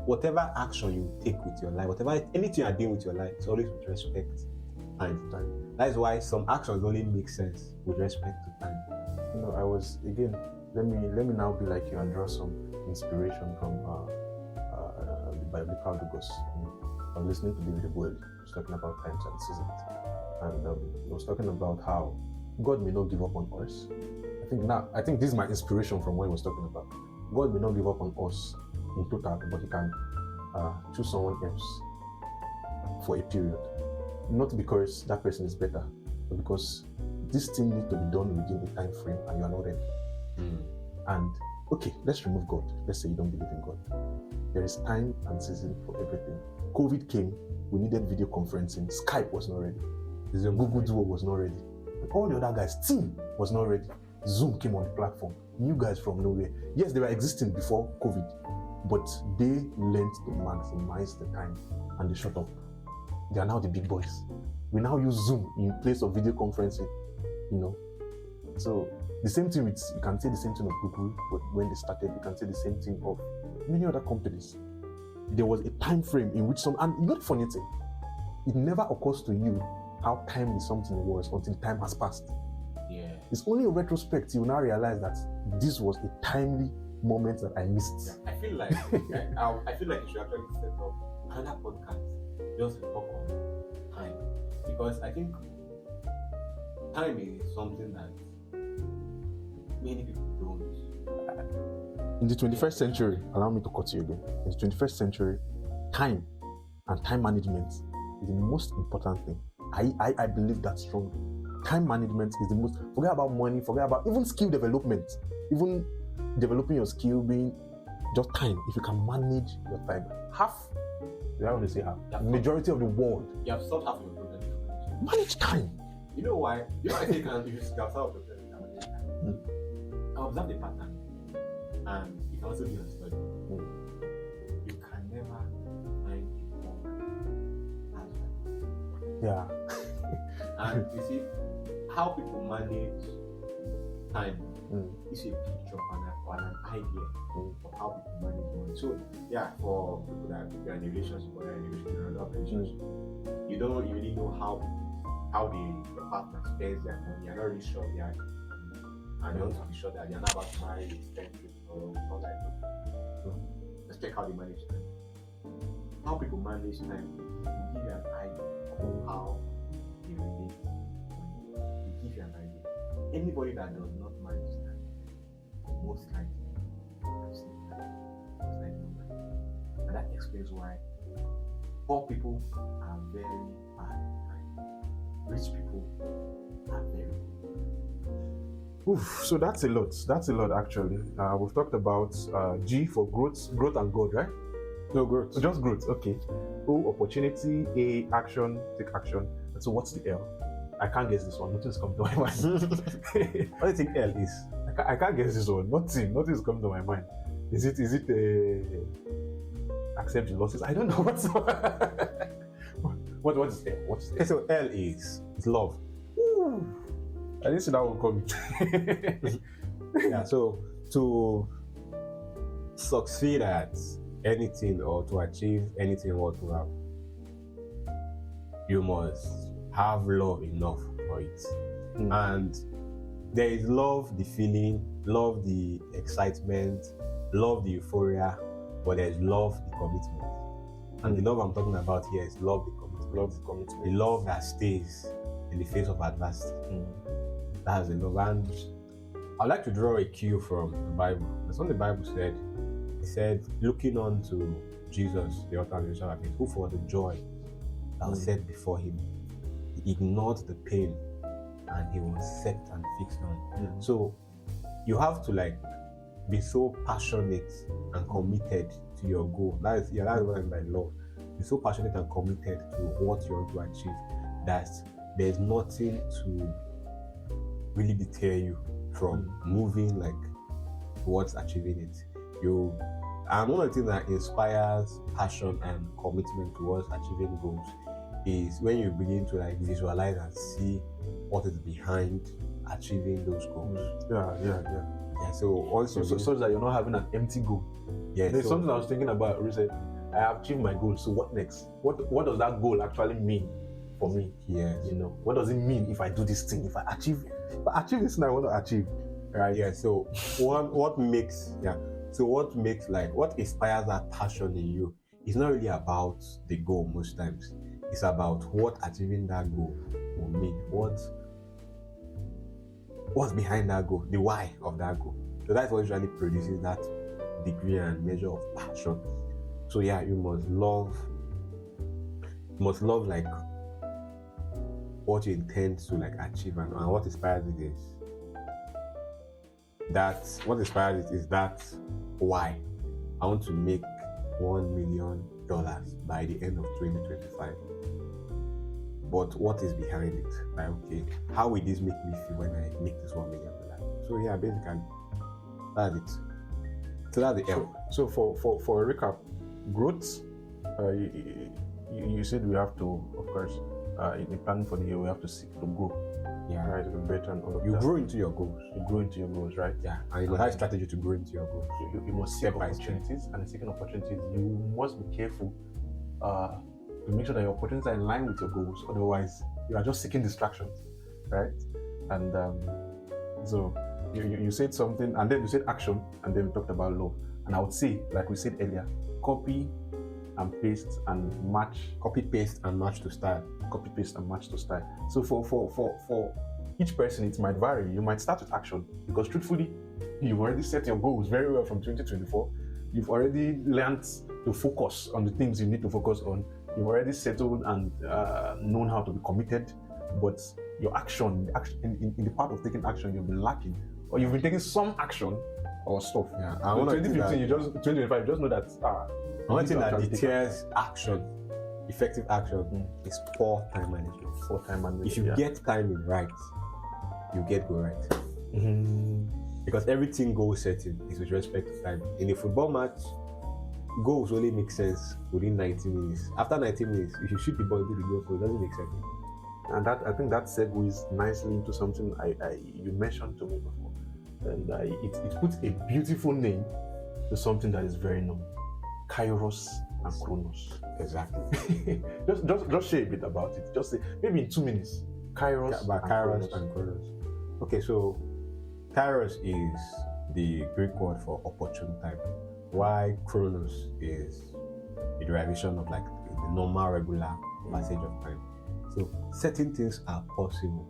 whatever action you take with your life, anything you're doing with your life, it's always with respect to time. That is why some actions only make sense with respect to time. Let me now be like you and draw some inspiration from the biblical logos. I was listening to David Boyle. He was talking about times and seasons, and he was talking about how God may not give up on us. I think this is my inspiration from what he was talking about. God may not give up on us in total, but he can choose someone else for a period. Not because that person is better, but because this thing needs to be done within a time frame and you are not ready. And okay, let's remove God. Let's say you don't believe in God. There is time and season for everything. COVID came, we needed video conferencing. Skype was not ready. Google Duo was not ready. And all the other guys, Team was not ready. Zoom came on the platform. New guys from nowhere. Yes, they were existing before COVID, but they learned to maximize the time and they shut up. They are now the big boys. We now use Zoom in place of video conferencing, So the same thing you can say the same thing of Google, but when they started, you can say the same thing of many other companies. There was a time frame in which and you know the funny thing, it never occurs to you how timely something was until time has passed. Yeah. It's only in retrospect you will now realize that this was a timely moment that I missed. I feel like I feel like you should actually set up another podcast just to talk on time, because I think time is something that many people don't. In the 21st century, allow me to cut you again. In the 21st century, time and time management is the most important thing. I believe that strongly. Time management is the most. Forget about money, forget about even skill development, even developing your skill being just time. If you can manage your time, I want to say half. Majority of the world. You have solved half of your problem. Manage time. You know why? I think if you have solved the problem, manage time. I observe the pattern, and you can also be on study. You can never find a woman as well. Yeah. And you see how people manage time is a picture and an idea of how people manage money. So yeah, for people that are in a relationship or in a relationship, you don't really know how the partner spends their money. You're not really sure they are, and you want to be sure that you're not about to marry expensive or all like that. Let's check how they manage time. How people manage time will give you an idea of how they relate to money. Will give you an idea. Anybody that does not manage time, most likely, most likely not manage. And that explains why poor people are very bad at time. Rich people are very good. Oof, so that's a lot. That's a lot actually. We've talked about G for growth and God, right? No growth. So just growth, okay. O, opportunity. A, action, take action. And so what's the L? I can't guess this one. Nothing's come to my mind. What do you think L is? I can't guess this one. Nothing's come to my mind. Is it accept your losses? I don't know what's what is L? What's L? So L is love. Ooh. I didn't see that one coming. Yeah, so to succeed at anything or to achieve anything whatsoever, you must have love enough for it. And there is love, the feeling, love, the excitement, love, the euphoria, but there's love, the commitment. And the love I'm talking about here is love, the commitment. Love the commitment. The love that stays in the face of adversity. That's the love. And I'd like to draw a cue from the Bible. That's what the Bible said. It said, looking on to Jesus, the author and finisher of faith, who for the joy that was set before him, he ignored the pain and he was set and fixed on. So you have to like be so passionate and committed to your goal. That's what I mean by love. Be so passionate and committed to what you want to achieve that there's nothing to really deter you from moving like towards achieving it. And one of the things that inspires passion and commitment towards achieving goals is when you begin to like visualize and see what is behind achieving those goals. Yeah. So also so that you're not having an empty goal. Yeah. There's something I was thinking about recently. I have achieved my goal. So what next? What does that goal actually mean for me? Yes. You know, what does it mean if I do this thing? If I achieve this thing I want to achieve, right? Yeah. So what inspires that passion in you is not really about the goal most times. It's about what achieving that goal will mean. What's behind that goal? The why of that goal. So that's what usually produces that degree and measure of passion. So yeah, you must love like what you intend to like achieve, and what inspires it is that why I want to make $1 million by the end of 2025. But what is behind it? Like, okay, how will this make me feel when I make this $1 million? So yeah, basically that's it. So that's the L. So for a recap, growth. You said we have to, of course, in planning for the year, we have to seek to grow. Yeah. Right, to be better and all of You that. grow into your goals. You grow into your goals, right? Yeah. And you must have a strategy to grow into your goals. You must seek Step by step. opportunities, and in seeking opportunities, you must be careful to make sure that your opportunities are in line with your goals. Otherwise, you are just seeking distractions, right? And so you said something, and then you said action, and then we talked about love. And I would say, like we said earlier, copy and paste and match. Copy, paste, and match to style. Copy, paste, and match to style. So for each person, it might vary. You might start with action because truthfully, you've already set your goals very well from 2024. You've already learned to focus on the things you need to focus on. You've already settled and known how to be committed. But your action, in the part of taking action, you've been lacking, or you've been taking some action or stuff. Yeah. So 2015, 2025, you just know that. One thing that deters action, effective action, is poor time management. Poor time management. If you get timing right, you get goal right. Because everything goal setting is with respect to time. In a football match, goals only make sense within 90 minutes. After 90 minutes, if you shoot the ball into the goal, it doesn't make sense. And that, I think that segues nicely into something you mentioned to me before. And it puts a beautiful name to something that is very known. Kairos and Chronos. Exactly. just share a bit about it. Just say, maybe in 2 minutes. Kairos and Chronos. Okay, so Kairos is the Greek word for opportune time. Why Chronos is the derivation of like the normal, regular passage of time. So certain things are possible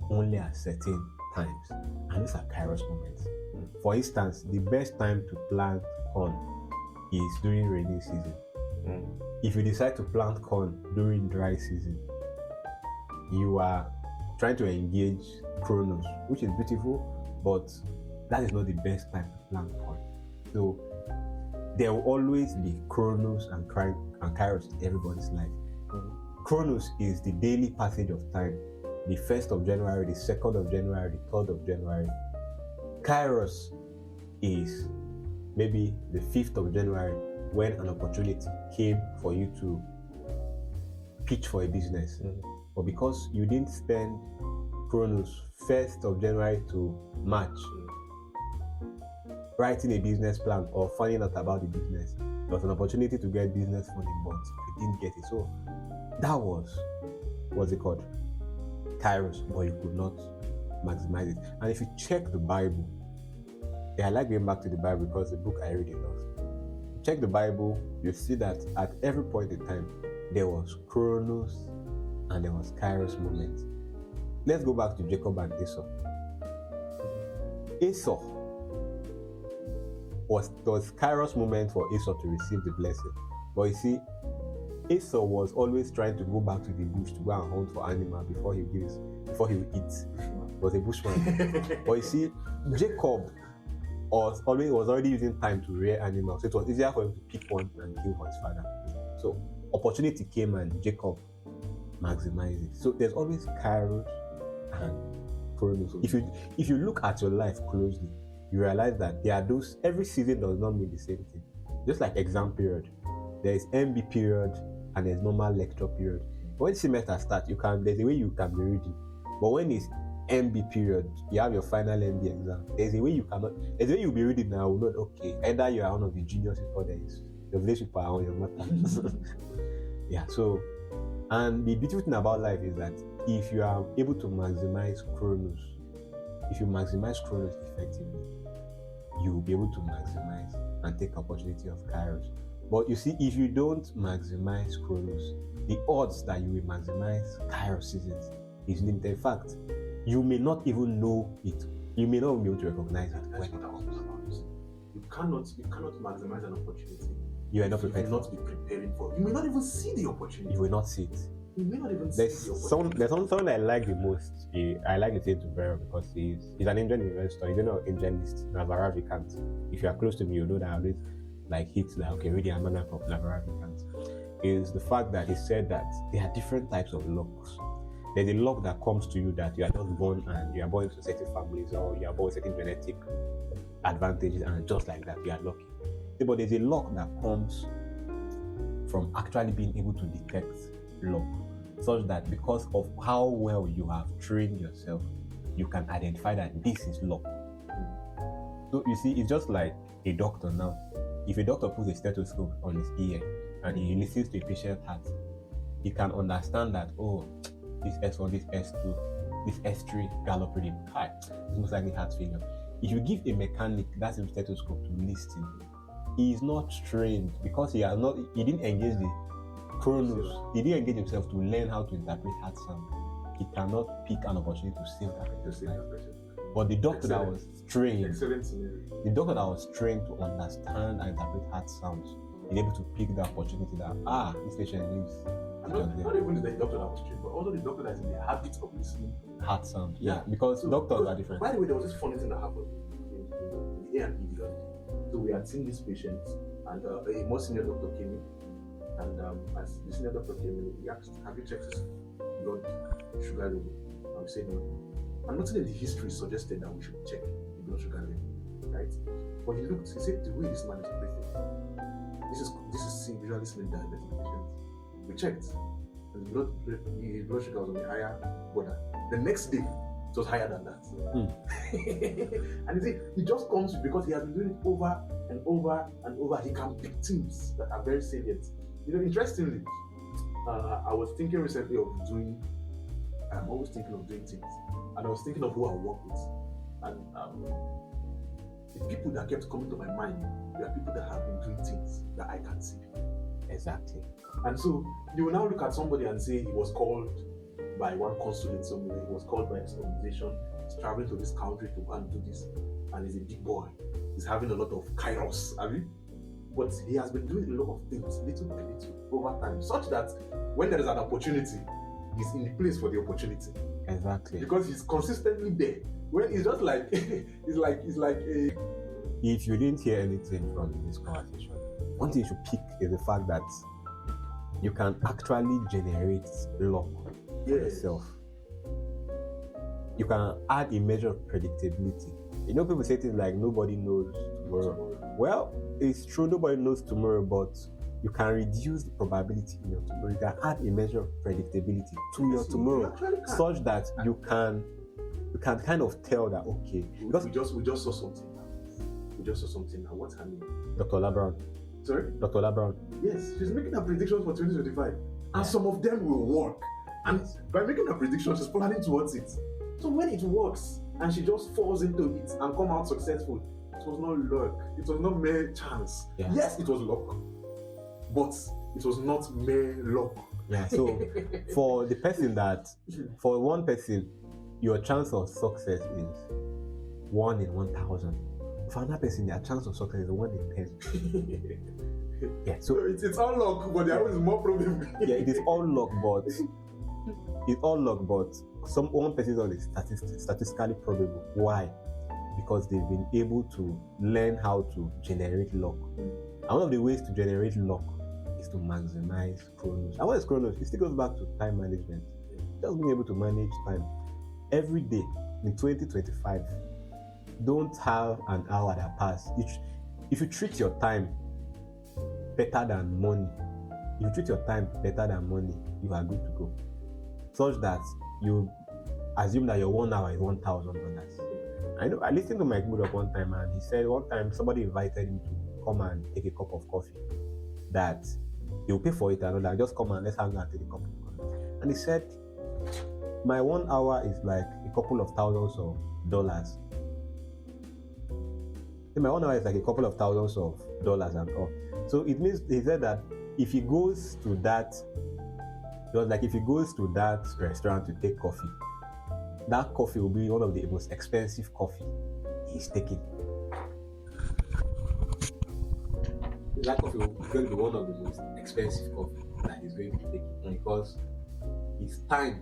only at certain times, and these are Kairos moments. For instance, the best time to plant corn is during rainy season. If you decide to plant corn during dry season, you are trying to engage Chronos, which is beautiful, but that is not the best time to plant corn. So there will always be Chronos and Kairos in everybody's life. Chronos is the daily passage of time, the 1st of January, the 2nd of January, the 3rd of January. Kairos is maybe the 5th of January, when an opportunity came for you to pitch for a business. But because you didn't spend Chronos 1st of January to March writing a business plan or finding out about the business, there was an opportunity to get business funding, but you didn't get it. So that was, what's it called? Kairos, but you could not maximize it. And if you check the Bible, I like going back to the Bible because the book I read enough. Check the Bible, you see that at every point in time, there was Chronos and there was Kairos moments. Let's go back to Jacob and Esau. Esau was Kairos moment for Esau to receive the blessing. But you see, Esau was always trying to go back to the bush to go and hunt for animal before he eat. He was a bushman. But you see, Jacob was already using time to rear animals, so it was easier for him to pick one and kill for his father. So opportunity came and Jacob maximized it. So there's always Kairos and Chronos. If you look at your life closely, you realize that there are those. Every season does not mean the same thing. Just like exam period, there is MB period and there's normal lecture period. When semester starts, there's a way you can be reading, but when it's MB period, you have your final MB exam. There's a way you'll be reading now. Not okay. Either you are one of the geniuses or there is the village people are on your matter. Yeah. So, and the beautiful thing about life is that if you are able to maximize Chronos, effectively, you will be able to maximize and take opportunity of Kairos. But you see, if you don't maximize Chronos, the odds that you will maximize Kairos seasons is limited. In fact, you may not even know it. You may not be able to recognize it when it comes. You cannot maximize an opportunity. You are not prepared. You will not be preparing for it. You may not even see the opportunity. You will not see it. You may not even see the opportunity. There's someone I like the most. I like to say to Vera because he's an angel investor. He's an angelist, Navarravicant. If you are close to me, you know that I always like hits like, okay, reading Almanac of Navarravicant. Is the fact that he said that there are different types of lucks. There's a luck that comes to you that you are just born and you are born into certain families or you are born with certain genetic advantages and just like that you are lucky. But there's a luck that comes from actually being able to detect luck, such that because of how well you have trained yourself, you can identify that this is luck. So you see, it's just like a doctor now. If a doctor puts a stethoscope on his ear and he listens to a patient's heart, he can understand that, oh, this S1, this S2, this S3 gallop rhythm, high. It's most likely heart failure. If you give a mechanic that same stethoscope to listen, he is not trained because he didn't engage the Chronos. He didn't engage himself to learn how to interpret heart sound. He cannot pick an opportunity to save that person. But the doctor that was trained, the doctor that was trained to understand and interpret heart sounds, is able to pick the opportunity that this patient needs. Not even the doctor that was trained, but also the doctor that is in the habit of listening. Heart sound, yeah, because doctors are different. By the way, there was this funny thing that happened in the A&E because so we had seen this patient, and a more senior doctor came in, and as the senior doctor came in, he asked, "Have you checked his blood sugar level?" And we said no. And nothing in the history suggested that we should check the blood sugar level, right? But he looked, he said, "The way this man is breathing, this is usually seen in diabetic patients." We checked, and the blood sugar was on the higher border. The next day, it was higher than that. And you see, he just comes because he has been doing it over and over and over. He can pick things that are very salient. Interestingly, I was thinking recently of doing. I'm always thinking of doing things, and I was thinking of who I work with, and the people that kept coming to my mind were people that have been doing things that I can't see. Exactly. And so you will now look at somebody and say he was called by one consulate somewhere, he was called by this organization, he's traveling to this country to go and do this, and he's a big boy. He's having a lot of kairos, but he has been doing a lot of things, little by little, over time, such that when there is an opportunity, he's in the place for the opportunity. Exactly. Because he's consistently there. When it's just like, it's like a... If you didn't hear anything from this conversation, one thing you should pick is the fact that you can actually generate luck for yourself. You can add a measure of predictability. People say things like nobody knows tomorrow. Well, it's true, nobody knows tomorrow, but you can reduce the probability in your tomorrow. You can add a measure of predictability to your tomorrow, such that you can kind of tell that because we just saw something now. What's her name? Dr. LaBrown. Sorry? Dr. LaBrown. Yes, she's making her predictions for 2025. And some of them will work. And by making her predictions, she's planning towards it. So when it works and she just falls into it and come out successful, it was not luck. It was not mere chance. Yeah. Yes, it was luck. But it was not mere luck. Yeah, so for one person, your chance of success is 1 in 1,000. For another person, their chance of success is 1 in 10. Yeah, So so it's all luck, but there is more problem. yeah, it is all luck, but one person is statistically probable. Why? Because they've been able to learn how to generate luck. And one of the ways to generate luck is to maximize chronos. And what is chronos? It still goes back to time management. Just being able to manage time. Every day in 2025, don't have an hour that pass. If you treat your time better than money, you are good to go. Such that you assume that your 1 hour is $1,000. I listened to Mike Mood up one time, and he said one time somebody invited him to come and take a cup of coffee. That he'll pay for it and all that. Just come and let's hang out and take a cup of coffee. And he said, my 1 hour is like a couple of thousands of dollars. My 1 hour is like a couple of thousands of dollars and all. So it means he said that if he goes to that restaurant to take coffee, that coffee will be one of the most expensive coffee he's taking. That coffee will going to be one of the most expensive coffee that he's going to take because his time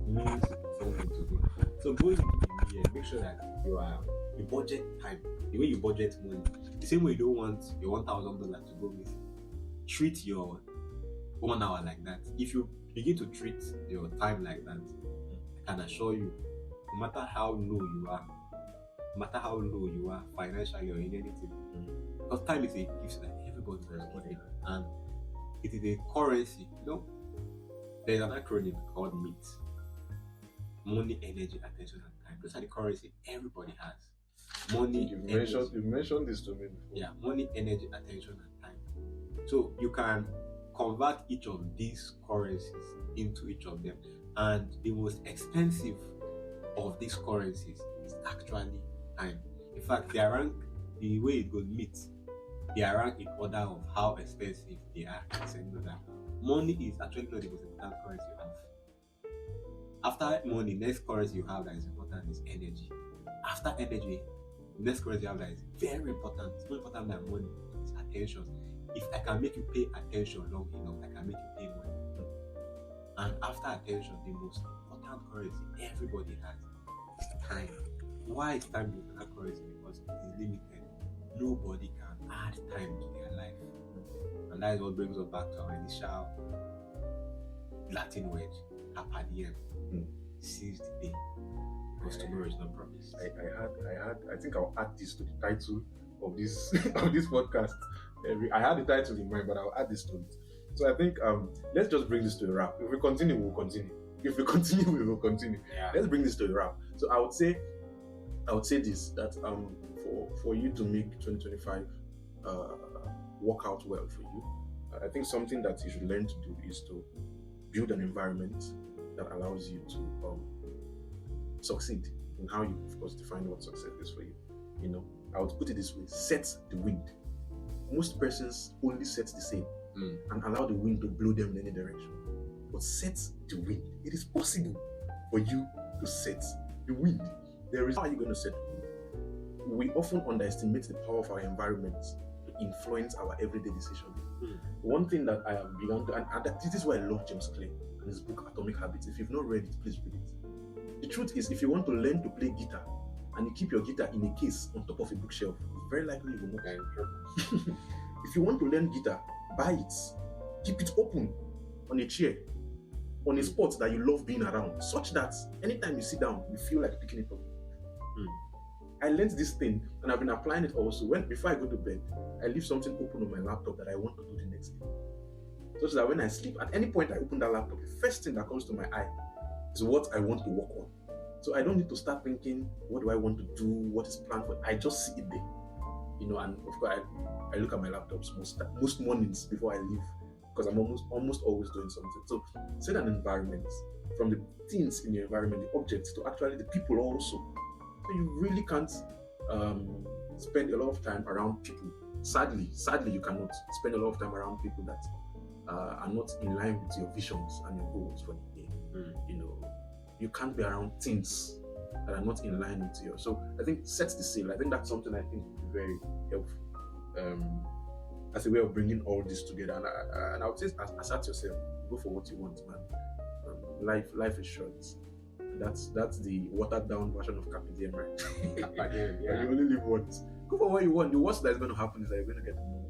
means something to him. So going into the year, make sure that you budget time, the way you budget money. The same way you don't want your $1,000 to go missing. Treat your 1 hour like that. If you begin to treat your time like that, I can assure you, no matter how low you are financially or in anything, because time is a gift that everybody has gotten, and it is a currency. There's an acronym called MEAT: money, energy, attention, and time. Those are the currency everybody has. Money. You've mentioned this to me before. Yeah, money, energy, attention, and time. So you can convert each of these currencies into each of them, and the most expensive of these currencies is actually time. In fact, they are ranked, the way it goes, MEAT, they are ranked in order of how expensive they are. So you know that money is actually not the most important currency you have. After money, next currency you have that is important is energy. After energy, next currency you have that is very important, it's more important than money, is attention. If I can make you pay attention long enough, I can make you pay money. And after attention, the most important currency everybody has is time. Why is time the important currency? Because it is limited. Nobody can add time to their life. And that is what brings us back to our initial Latin word, Carpe Diem. Seize the day. Because tomorrow is not promised. I think I'll add this to the title of this of this podcast. I had the title in mind, but I'll add this to it. So I think let's just bring this to a wrap. If we continue, we'll continue. If we continue, we will continue. Yeah. Let's bring this to a wrap. So I would say this, that for you to make 2025 work out well for you, I think something that you should learn to do is to build an environment that allows you to succeed in how you, of course, define what success is for you. I would put it this way: set the wind. Most persons only set the sail and allow the wind to blow them in any direction. But set the wind. It is possible for you to set the wind. How are you going to set the wind? We often underestimate the power of our environment to influence our everyday decisions. One thing that I have begun to, and this is why I love James Clear and his book Atomic Habits. If you've not read it, please read it. The truth is, if you want to learn to play guitar and you keep your guitar in a case on top of a bookshelf, it's very likely you will not get in trouble. If you want to learn guitar, buy it. Keep it open on a chair, on a spot that you love being around, such that anytime you sit down, you feel like picking it up. I learned this thing, and I've been applying it also. Before I go to bed, I leave something open on my laptop that I want to do the next day. Such that when I sleep, at any point I open that laptop, the first thing that comes to my eye is what I want to work on. So I don't need to start thinking, what do I want to do? What is planned for? I just see it there. And of course, I look at my laptops most mornings before I leave, because I'm almost always doing something. So set an environment, from the things in your environment, the objects, to actually the people also. So you really can't spend a lot of time around people. Sadly, you cannot spend a lot of time around people that are not in line with your visions and your goals for the day. You can't be around things that are not in line with yours. So I think set the sail. I think that's something I think would be very helpful. as a way of bringing all this together. And I would say, assert yourself, go for what you want, man. Life is short. That's the watered down version of Carpe Diem, right? Yeah. You only live once. Go for what you want. The worst that is going to happen is that you're going to get more.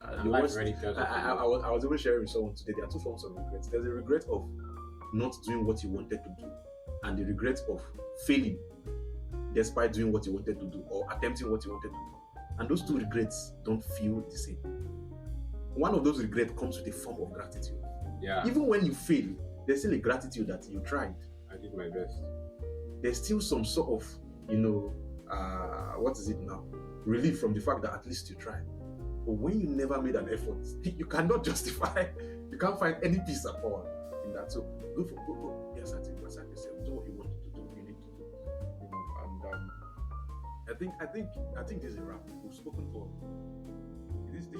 And life already tells you. I was even sharing with someone today. There are two forms of regrets. There's a regret of not doing what you wanted to do, and the regret of failing despite doing what you wanted to do or attempting what you wanted to do. And those two regrets don't feel the same. One of those regrets comes with a form of gratitude. Yeah. Even when you fail, there's still a gratitude that you tried. I did my best. There's still some sort of, what is it now? Relief from the fact that at least you tried. But when you never made an effort, you cannot justify, you can't find any peace at all in that. So go. Be assertive yourself. Do what you want to do, you need to do. And I think this is a wrap. We've spoken for this should be